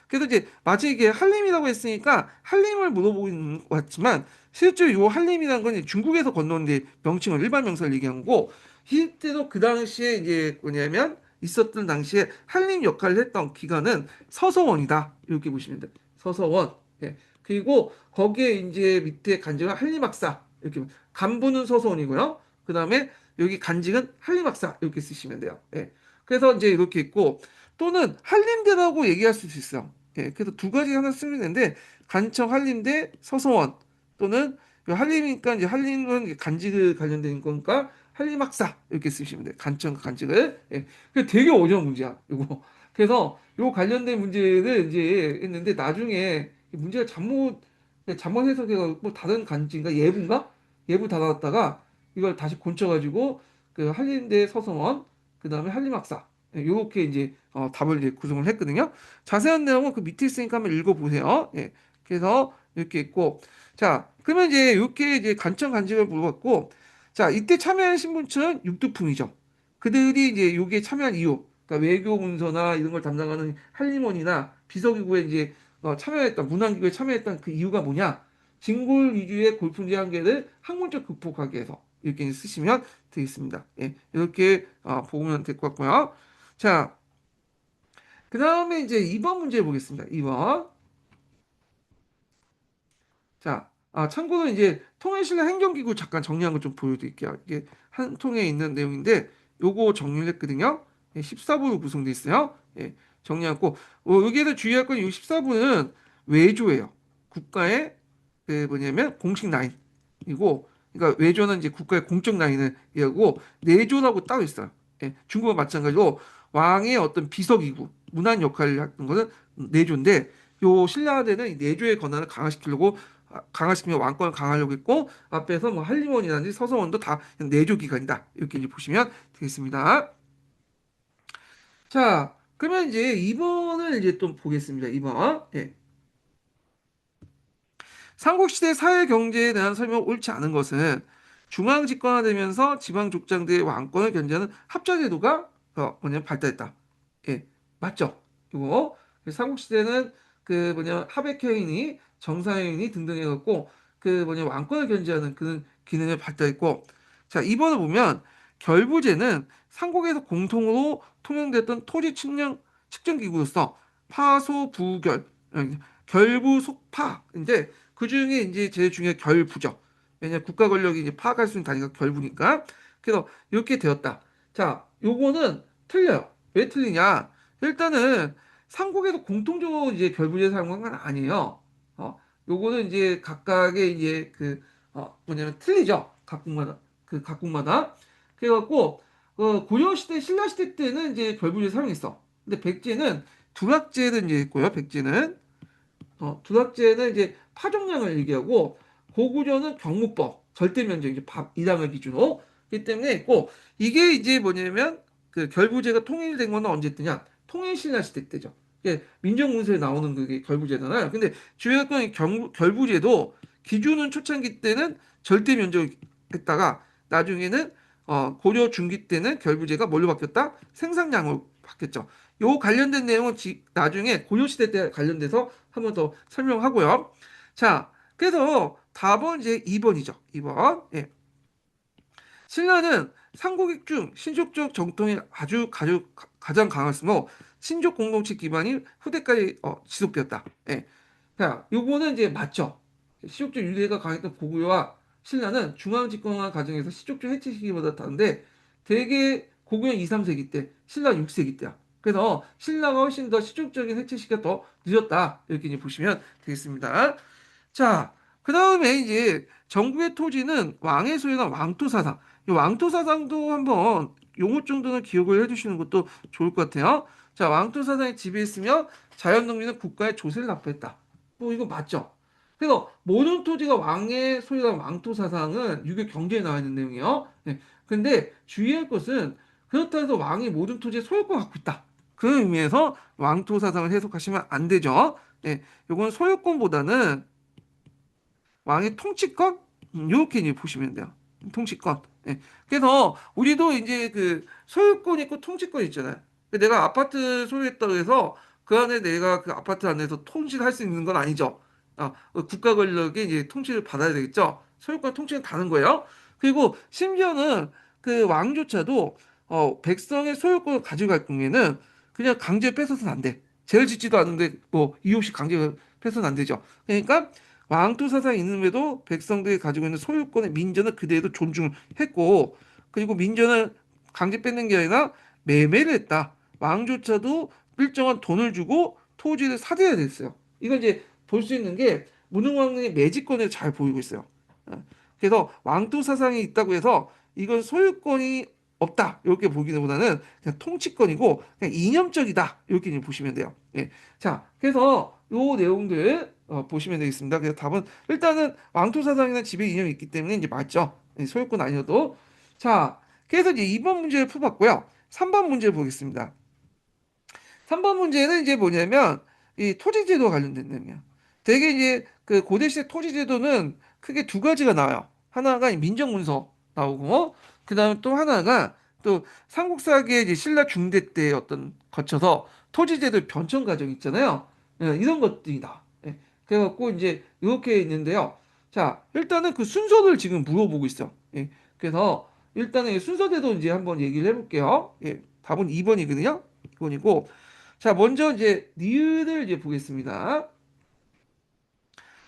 그래서 이제 마치 이게 한림이라고 했으니까 한림을 물어보고 있는 것 같지만 실제로 이 한림이라는 건 중국에서 건너온 데 명칭을 일반 명사를 얘기한 거고 이때도 그 당시에 이제 뭐냐면 있었던 당시에 한림 역할을 했던 기관은 서서원이다 이렇게 보시면 돼요. 서서원. 예. 그리고 거기에 이제 밑에 간직은 한림학사 이렇게 간부는 서서원이고요. 그 다음에 여기 간직은 한림학사 이렇게 쓰시면 돼요. 예. 그래서 이제 이렇게 있고 또는 한림대라고 얘기할 수 있어요. 예. 그래서 두 가지 하나 쓰면 되는데 간청 한림대 서서원 또는 한림이니까 이제 한림은 간직을 관련된 거니까 한림학사 이렇게 쓰시면 돼요. 간청 간직을. 예. 그 되게 어려운 문제야. 이거. 그래서 요 관련된 문제를 이제 했는데 나중에 문제가 잘못 해석해가지고 뭐 다른 간지인가 예부 달아놨다가 이걸 다시 곤쳐가지고 그 한림대 서성원 그 다음에 한림학사 요렇게 이제 답을 이제 구성을 했거든요. 자세한 내용은 그 밑에 있으니까 한번 읽어보세요. 예. 그래서 이렇게 있고 자 그러면 이제 이렇게 이제 간청 간직을 물어봤고 자 이때 참여한 신분층은 육두품이죠. 그들이 이제 여기에 참여한 이유 그러니까 외교 문서나 이런 걸 담당하는 한림원이나 비서기구에 이제 참여했던 문안기구에 참여했던 그 이유가 뭐냐? 진골 위주의 골프제 한계를 학문적 극복하기 위해서 이렇게 쓰시면 되겠습니다. 예, 이렇게 보면 될 것 같고요. 자, 그 다음에 이제 2번 문제 보겠습니다. 2번. 자, 참고로 이제 통일신라 행정기구 잠깐 정리한 거 좀 보여드릴게요. 이게 한 통에 있는 내용인데 요거 정리를 했거든요. 14부로 구성되어 있어요. 예, 정리하고 여기에서 주의할 건 이 14부는 외조예요. 국가의 그 뭐냐면 공식 라인이고 그러니까 외조는 이제 국가의 공적 라인을 얘기하고 내조라고 따로 있어요. 예, 중국은 마찬가지로 왕의 어떤 비서기구, 문안 역할을 하는 것은 내조인데 요 신라대는 이 내조의 권한을 강화시키려고 강화시키면 왕권을 강화하려고 했고 앞에서 뭐 한림원이라든지 서서원도 다 내조 기관이다 이렇게 이제 보시면 되겠습니다. 자 그러면 이제 2번을 이제 또 보겠습니다. 2번 예. 삼국시대 사회 경제에 대한 설명이 옳지 않은 것은 중앙 집권화되면서 지방 족장들의 왕권을 견제하는 합작제도가 뭐냐면 발달했다. 예, 맞죠? 이거 삼국시대는 그 뭐냐 하백해인이 정사해인이 등등 해갖고 그 뭐냐 왕권을 견제하는 그런 기능을 발달했고 자 이번을 보면 결부제는 삼국에서 공통으로 통용됐던 토지 측정 기구로서 파소부결 결부 속파인데 그 중에 이제 제일 중요한 결부죠. 왜냐면 국가 권력이 이제 파악할 수 있는 단위가 결부니까. 그래서 이렇게 되었다. 자, 요거는 틀려요. 왜 틀리냐? 일단은 삼국에도 공통적으로 이제 결부제 사용한 건 아니에요. 요거는 이제 각각의 이제 뭐냐면 틀리죠. 각국마다. 그래갖고 고려 시대, 신라 시대 때는 이제 결부제 사용했어. 근데 백제는 두락제를 이제 있고요. 백제는 두락제는 이제 파종량을 얘기하고 고구려는 경무법 절대 면적 이제 밥 이당을 기준으로 그렇기 때문에 꼭 이게 이제 뭐냐면 그 결부제가 통일된 거는 언제 뜨냐? 통일신라 시대 때죠. 이게 민정문서에 나오는 그게 결부제잖아요. 근데 주요한 건 결부제도 기준은 초창기 때는 절대 면적했다가 나중에는 고려 중기 때는 결부제가 뭘로 바뀌었다? 생산량으로 바뀌었죠. 요 관련된 내용은 나중에 고려 시대 때 관련돼서 한 번 더 설명하고요. 자, 그래서 답은 이제 2번이죠. 2번. 예. 신라는 삼국익 중 신족적 정통이 가장 강했으며 신족 공동체 기반이 후대까지 지속되었다. 예. 자, 요거는 이제 맞죠. 시족적 유대가 강했던 고구려와 신라는 중앙 집권화 과정에서 시족적 해체 시기보다 다른데 대개 고구려 2, 3세기 때, 신라 6세기 때야. 그래서 신라가 훨씬 더 시족적인 해체 시기가 더 늦었다. 이렇게 이제 보시면 되겠습니다. 자, 그 다음에 이제 전국의 토지는 왕의 소유나 왕토 사상. 이 왕토 사상도 한번 용어 정도는 기억을 해두시는 것도 좋을 것 같아요. 자, 왕토 사상이 지배했으며 자연농민은 국가의 조세를 납부했다. 뭐 이거 맞죠? 그래서 모든 토지가 왕의 소유나 왕토 사상은 유교 경제에 나와 있는 내용이에요. 네. 근데 주의할 것은 그렇다고 해서 왕이 모든 토지의 소유권을 갖고 있다. 그 의미에서 왕토 사상을 해석하시면 안 되죠. 네. 요건 소유권보다는 왕의 통치권? 이렇게 이제 보시면 돼요. 통치권. 예. 그래서 우리도 이제 그 소유권 있고 통치권 있잖아요. 내가 아파트 소유했다고 해서 그 안에 내가 그 아파트 안에서 통치를 할 수 있는 건 아니죠. 국가 권력이 이제 통치를 받아야 되겠죠. 소유권 통치는 다른 거예요. 그리고 심지어는 그 왕조차도 백성의 소유권을 가져갈 경우에는 그냥 강제 뺏어서는 안 돼. 죄를 짓지도 않는데 뭐 이유 없이 강제 뺏어서는 안 되죠. 그러니까 왕토 사상이 있음에도 백성들이 가지고 있는 소유권의 민전을 그대로 존중을 했고, 그리고 민전을 강제 뺏는 게 아니라 매매를 했다. 왕조차도 일정한 돈을 주고 토지를 사들여야 됐어요. 이건 이제 볼 수 있는 게 문흥왕릉의 매지권을 잘 보이고 있어요. 어, 그래서 왕토 사상이 있다고 해서 이건 소유권이 없다 이렇게 보기보다는 그냥 통치권이고 그냥 이념적이다 이렇게 이제 보시면 돼요. 예. 자, 그래서 요 내용들 보시면 되겠습니다. 그래서 답은 일단은 왕토 사상이나 지배 이념이 있기 때문에 이제 맞죠. 예, 소유권 아니어도. 자, 그래서 이제 2번 문제를 풀어봤고요. 3번 문제를 보겠습니다. 3번 문제는 이제 뭐냐면 이 토지제도와 관련된 내용이야. 되게 이제 그 고대시대 토지제도는 크게 두 가지가 나와요. 하나가 민정문서 나오고 그다음에 또 하나가 또 삼국사기의 이제 신라 중대 때 어떤 거쳐서 토지제도 변천 과정 있잖아요. 예, 이런 것들이 나. 예, 그래갖고 이제 이렇게 있는데요. 자, 일단은 그 순서를 지금 물어보고 있어. 예, 그래서 일단은 이 순서대로 이제 한번 얘기를 해볼게요. 예, 답은 2번이거든요. 2번이고 자, 먼저 이제 니은을 이제 보겠습니다.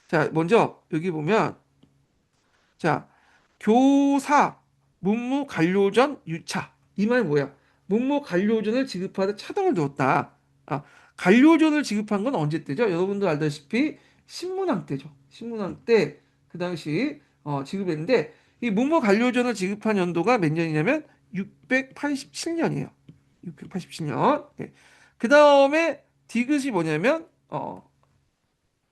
자, 먼저 여기 보면 자, 교사 문무 간료전 유차. 이 말이 뭐야? 문무 간료전을 지급하다 차등을 두었다. 아, 간료전을 지급한 건 언제 때죠? 여러분도 알다시피 신문왕 때죠. 신문왕 때 그 당시 지급했는데 이 문무 간료전을 지급한 연도가 몇 년이냐면 687년이에요. 687년. 그 다음에 디귿이 뭐냐면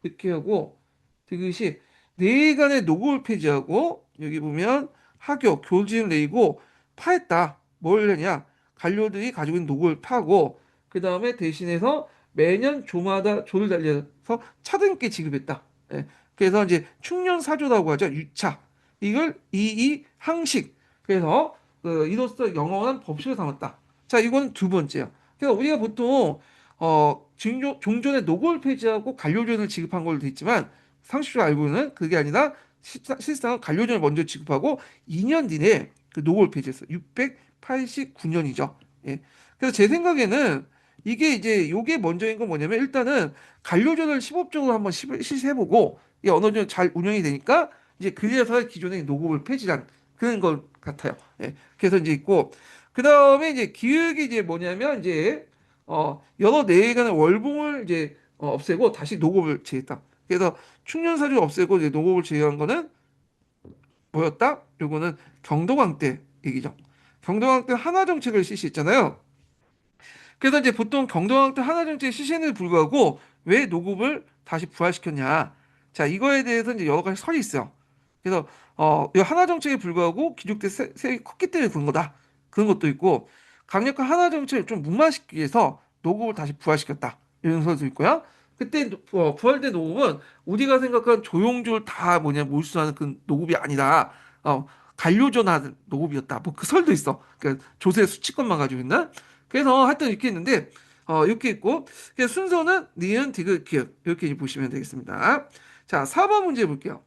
이렇게 하고 디귿이 내간의 노고를 폐지하고 여기 보면 하교 교직을 내리고 파했다. 뭘 하냐? 관료들이 가지고 있는 노고를 파고 그 다음에 대신해서 매년 조마다 조를 달려서 차등께 지급했다. 예. 그래서 이제 충년사조라고 하죠. 유차. 이걸 이이 항식. 그래서 이로써 영원한 법칙을 삼았다. 자, 이건 두 번째야. 그래서 우리가 보통 종전에 노골 폐지하고 관료전을 지급한 걸로 돼 있지만 상식적으로 알고는 그게 아니라 실상은 관료전을 먼저 지급하고 2년 뒤에 그 노골 폐지했어. 689년이죠. 예. 그래서 제 생각에는 이게 이제 요게 먼저인 건 뭐냐면 일단은 관료전을 시법적으로 한번 실시해보고 이게 어느 정도 잘 운영이 되니까 이제 그래서 기존의 노골을 폐지한 그런 것 같아요. 예. 그래서 이제 있고 그 다음에 이제 기획이 이제 뭐냐면 이제 여러 내간의 월봉을 이제 없애고 다시 노급을 제했다. 그래서 충년사를 없애고 이제 노급을 제외한 거는 뭐였다? 요거는 경도광 때 얘기죠. 경도광 때 하나 정책을 실시했잖아요. 그래서 이제 보통 경도광 때 하나 정책 실시에는 불구하고 왜 노급을 다시 부활시켰냐? 자, 이거에 대해서 이제 여러 가지 설이 있어요. 그래서 이 하나 정책에 불구하고 귀족들 세력이 컸기 때문에 그런 거다. 그런 것도 있고 강력한 하나 정책을 좀 무마시키기 위해서 노국을 다시 부활시켰다. 이런 설도 있고요. 그때 부활된 노국은 우리가 생각한 조용조를 다 뭐냐 몰수하는 그 노국이 아니라 관료전하는 노국이었다. 뭐 그 설도 있어. 그러니까 조세 수치권만 가지고 있는. 그래서 하여튼 이렇게 있는데 이렇게 있고 그래서 순서는 니은, 디귿, 기역 이렇게 이제 보시면 되겠습니다. 자, 4번 문제 볼게요.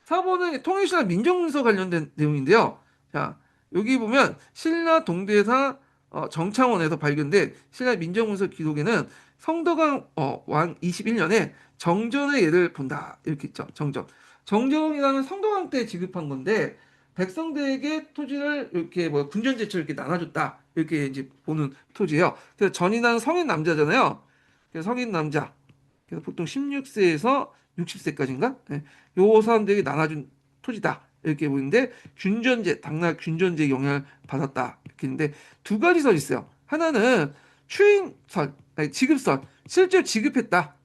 4번은 통일신라 민정문서 관련된 내용인데요. 자, 여기 보면 신라 동대사 정창원에서 발견된 신라 민정문서 기록에는 성덕왕 왕 21년에 정전의 예를 본다. 이렇게 있죠. 정전. 정전이라는 성덕왕 때 지급한 건데 백성들에게 토지를 이렇게 뭐 군전제처럼 이렇게 나눠줬다. 이렇게 이제 보는 토지예요. 그래서 전이라는 성인 남자잖아요. 그래서 성인 남자. 그래서 보통 16세에서 60세까지인가? 요 사람들이 나눠준 토지다. 이렇게 보이는데 균전제, 당나라 균전제 영향을 받았다. 이렇게 있는데 두 가지 설이 있어요. 하나는 추인설, 아니 지급설, 실제로 지급했다.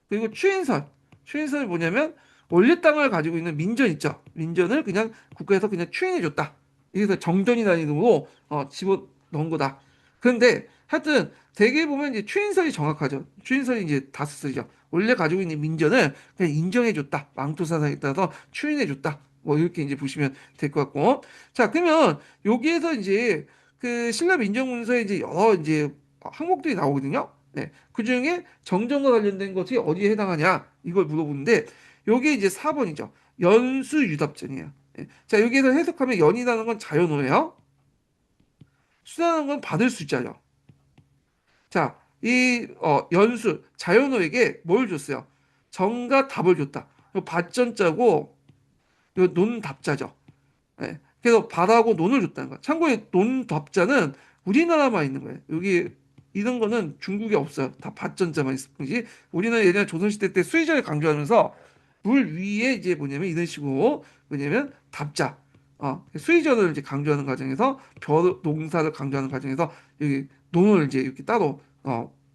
그리고 추인설, 추인설이 뭐냐면 원래 땅을 가지고 있는 민전 있죠. 민전을 그냥 국가에서 그냥 추인해줬다. 이래서 정전이라는 이름으로 집어 넣은 거다. 그런데 하여튼 대개 보면 이제 추인설이 정확하죠. 추인설이 이제 다스쓰죠. 원래 가지고 있는 민전을 그냥 인정해줬다. 망토 사상에 따라서 추인해줬다. 뭐 이렇게 이제 보시면 될 것 같고. 자, 그러면 여기에서 이제 그 신라 민정문서에 이제 여러 이제 항목들이 나오거든요. 네. 그 중에 정전과 관련된 것이 어디에 해당하냐 이걸 물어보는데 요게 이제 4번이죠. 연수유답전이에요. 네. 자, 여기에서 해석하면 연이라는 건 자연어예요. 수라는 건 받을 수자죠. 자, 이 연수 자연어에게 뭘 줬어요? 정과 답을 줬다. 요 받전자고 요 논답자죠. 예. 그래서 받하고 논을 줬다는 거야. 참고에 논답자는 우리나라만 있는 거예요. 여기 이런 거는 중국에 없어요. 다 받전자만 있을 뿐이지. 우리는 예전에 조선시대 때 수의절을 강조하면서 물 위에 이제 뭐냐면 이런 식으로 뭐냐면 답자. 수의절을 이제 강조하는 과정에서 벼 농사를 강조하는 과정에서 여기 논을 이제 이렇게 따로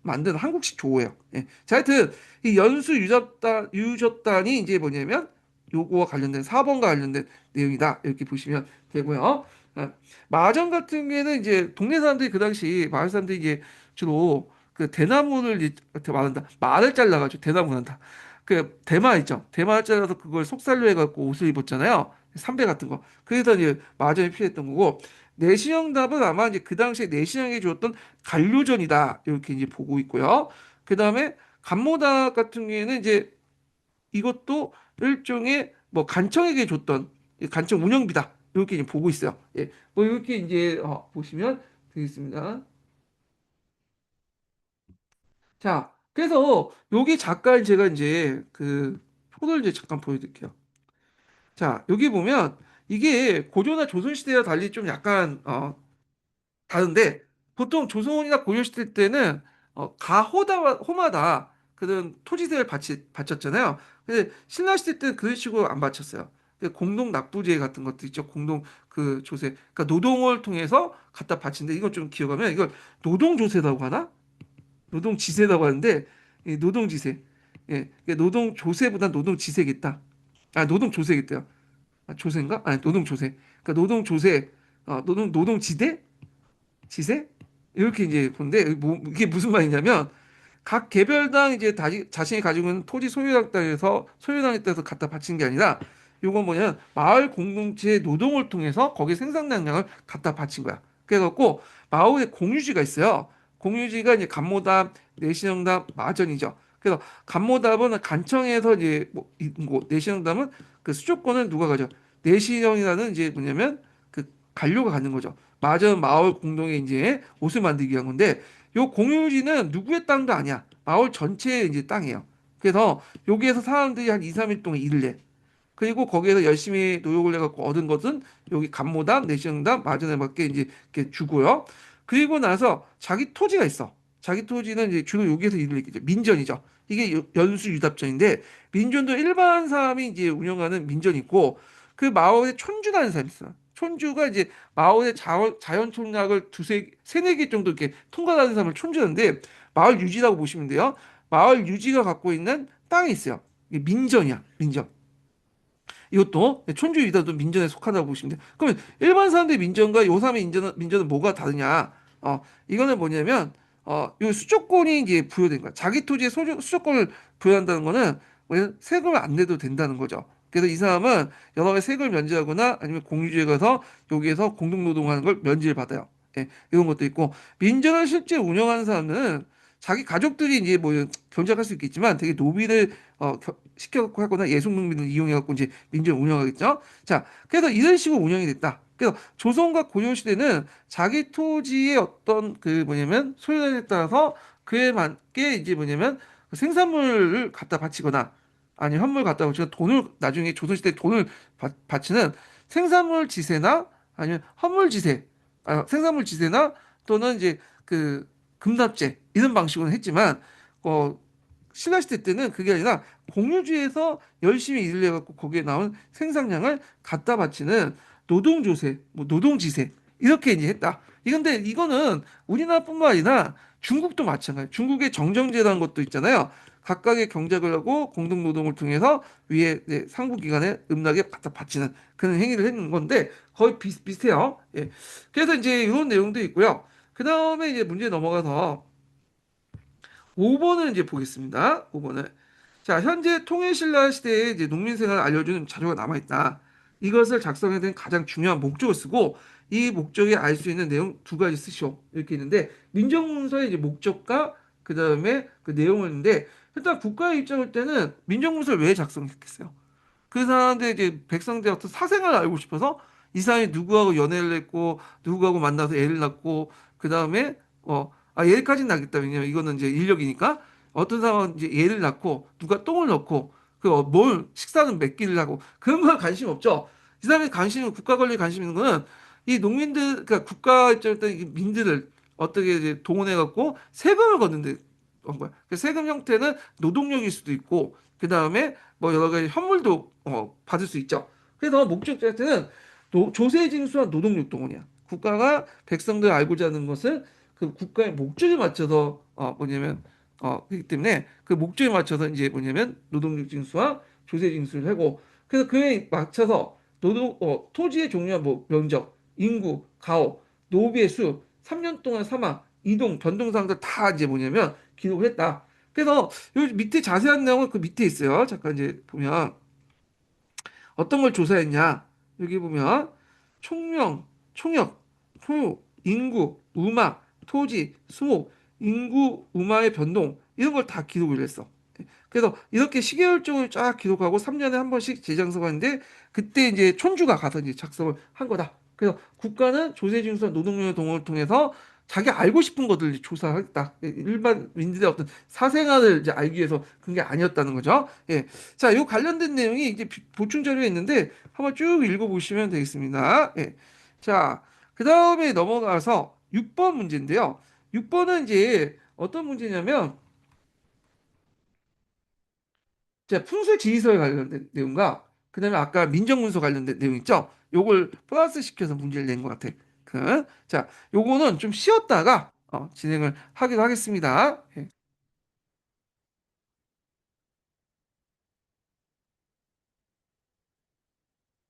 만드는 한국식 조어예요. 예. 자, 하여튼 이 연수 유적단이 이제 뭐냐면 요거와 관련된 4번과 관련된 내용이다. 이렇게 보시면 되고요. 어, 마전 같은 경우에는 이제 동네 사람들이 그 당시 마을 사람들이 이제 주로 그 대나무를 이제 말한다. 말을 잘라가지고 대나무 한다. 그 대마 있죠. 대마를 잘라서 그걸 속살로 해갖고 옷을 입었잖아요. 삼배 같은 거. 그래서 이제 마전이 필요했던 거고 내시경답은 아마 이제 그 당시에 내시경이 주었던 간료전이다. 이렇게 이제 보고 있고요. 그 다음에 간모닭 같은 경우에는 이제 이것도 일종의 뭐 간청에게 줬던 간청 운영비다. 이렇게 이제 보고 있어요. 예. 뭐 이렇게 이제 보시면 되겠습니다. 자, 그래서 여기 잠깐 제가 이제 그 표를 이제 잠깐 보여드릴게요. 자, 여기 보면 이게 고조나 조선시대와 달리 좀 약간 다른데 보통 조선이나 고려시대 때는 호마다 그런 토지세를 바쳤잖아요. 근데 신라시대 때는 그런 식으로 안 바쳤어요. 공동 납부제 같은 것도 있죠. 공동 그 조세. 그러니까 노동을 통해서 갖다 바치는데 이걸 좀 기억하면 이걸 노동조세라고 하나? 노동지세라고 하는데 이 노동지세. 예, 노동조세보다 노동지세겠다. 노동조세겠대요. 조세인가? 아니, 노동조세. 그러니까 노동조세, 노동지대? 지세? 이렇게 이제 보는데 뭐 이게 무슨 말이냐면 각 개별당 이제 자신이 가지고 있는 토지 소유당에 따라서 갖다 바치는 게 아니라 요건 뭐냐면 마을 공동체의 노동을 통해서 거기에 생산량을 갖다 바친 거야. 그래갖고 마을에 공유지가 있어요. 공유지가 이제 간모답, 내시정답, 마전이죠. 그래서 간모답은 간청에서 이제 뭐 있고 내시정답은 그 수조권은 누가 가져? 내시정이라는 이제 뭐냐면 그 관료가 갖는 거죠. 마전 마을 공동에 이제 옷을 만들기 위한 건데 요 공유지는 누구의 땅도 아니야. 마을 전체의 이제 땅이에요. 그래서 여기에서 사람들이 한 2, 3일 동안 일을 해. 그리고 거기에서 열심히 노력을 해갖고 얻은 것은 여기 간모당, 내시정당, 마전에 맞게 이제 이렇게 주고요. 그리고 나서 자기 토지가 있어. 자기 토지는 이제 주로 여기에서 일을 했겠죠. 민전이죠. 이게 연수유답전인데 민전도 일반 사람이 이제 운영하는 민전이 있고 그 마을에 촌주라는 사람이 있어. 촌주가 이제 마을의 자연 총량을 세네 개 정도 이렇게 통과하는 사람을 촌주인데 마을 유지라고 보시면 돼요. 마을 유지가 갖고 있는 땅이 있어요. 이게 민전이야, 민전. 이것도 촌주이다도 민전에 속한다고 보시면 돼요. 그러면 일반 사람들의 민전과 요3의 민전은 뭐가 다르냐? 이거는 뭐냐면 요 수조권이 이제 부여된 거야. 자기 토지에 수조권을 부여한다는 거는 뭐냐면 세금을 안 내도 된다는 거죠. 그래서 이 사람은 여러 가지 세금을 면제하거나 아니면 공유지에 가서 여기에서 공동노동하는 걸 면제를 받아요. 예, 이런 것도 있고 민전을 실제 운영하는 사람은 자기 가족들이 이제 뭐 경작할 수 있겠지만 되게 노비를 시켜갖고 하거나 예속농민을 이용해갖고 이제 민전을 운영하겠죠. 자, 그래서 이런 식으로 운영이 됐다. 그래서 조선과 고려 시대는 자기 토지의 어떤 그 뭐냐면 소유량에 따라서 그에 맞게 이제 뭐냐면 그 생산물을 갖다 바치거나 아니 현물 갖다 바치거나 돈을 나중에 조선시대 돈을 바치는 생산물 지세나 아니면 헌물 지세, 생산물 지세나 또는 이제 그 금납제 이런 방식으로 했지만 어, 신라시대 때는 그게 아니라 공유지에서 열심히 일을 해갖고 거기에 나온 생산량을 갖다 바치는 노동조세, 뭐 노동지세 이렇게 이제 했다. 이건데 이거는 우리나라뿐만 아니라 중국도 마찬가지. 중국의 정정제라는 것도 있잖아요. 각각의 경작을 하고 공동노동을 통해서 위에 상부기관에 음락에 갖다 바치는 그런 행위를 했는 건데 거의 비슷해요. 예. 그래서 이제 이런 내용도 있고요. 그 다음에 이제 문제 넘어가서 5번을 이제 보겠습니다. 5번을. 자, 현재 통일신라 시대에 이제 농민생활을 알려주는 자료가 남아있다. 이것을 작성해야 되는 가장 중요한 목적을 쓰고 이 목적에 알 수 있는 내용 두 가지 쓰시오. 이렇게 있는데 민정문서의 이제 목적과 그 다음에 그 내용을 있는데 일단 국가의 입장일 때는 민정문서를 왜 작성했겠어요? 그 사람들 이제 백성들 어떤 사생활을 알고 싶어서 이 사람이 누구하고 연애를 했고 누구하고 만나서 애를 낳고 그 다음에 얘까지는 낳겠다. 왜냐면 이거는 이제 인력이니까 어떤 사람은 이제 애를 낳고 누가 똥을 넣고 뭘 식사는 몇 끼를 하고 그런 거 관심 없죠. 이 사람이 관심 국가 권리에 관심 있는 거는 이 농민들 그러니까 국가 입장에서 이 민들을 어떻게 이제 동원해 갖고 세금을 걷는데 한 거야. 그 세금 형태는 노동력일 수도 있고 그 다음에 뭐 여러 가지 현물도 받을 수 있죠. 그래서 목적 자체는 조세 징수와 노동력 동원이야. 국가가 백성들 알고자 하는 것은 그 국가의 목적에 맞춰서 뭐냐면 그렇기 때문에 그 목적에 맞춰서 이제 뭐냐면 노동력 징수와 조세 징수를 하고 그래서 그에 맞춰서 토지의 종류와 뭐 면적, 인구, 가옥, 노비의 수, 3년 동안 사망, 이동, 변동사항들 다 이제 뭐냐면 기록을 했다. 그래서 여기 밑에 자세한 내용은 그 밑에 있어요. 잠깐 이제 보면 어떤 걸 조사했냐? 여기 보면 총명, 총역, 소유, 인구, 우마, 토지, 수목, 인구, 우마의 변동 이런 걸 다 기록을 했어. 그래서 이렇게 시계열적으로 쫙 기록하고 3년에 한 번씩 재장서가 있는데 그때 이제 촌주가 가서 이제 작성을 한 거다. 그래서 국가는 조세징수와 노동력의 동원을 통해서 자기 알고 싶은 것들을 조사하겠다. 일반 민들의 어떤 사생활을 이제 알기 위해서 그런 게 아니었다는 거죠. 예. 자, 요 관련된 내용이 이제 보충 자료에 있는데 한번 쭉 읽어보시면 되겠습니다. 예. 자, 그 다음에 넘어가서 6번 문제인데요. 6번은 이제 어떤 문제냐면 자, 풍수지리설에 관련된 내용과 그다음에 아까 민정문서 관련된 내용 있죠? 요걸 플러스 시켜서 문제를 낸 것 같아. 자, 요거는 좀 쉬었다가 진행을 하기로 하겠습니다. 예.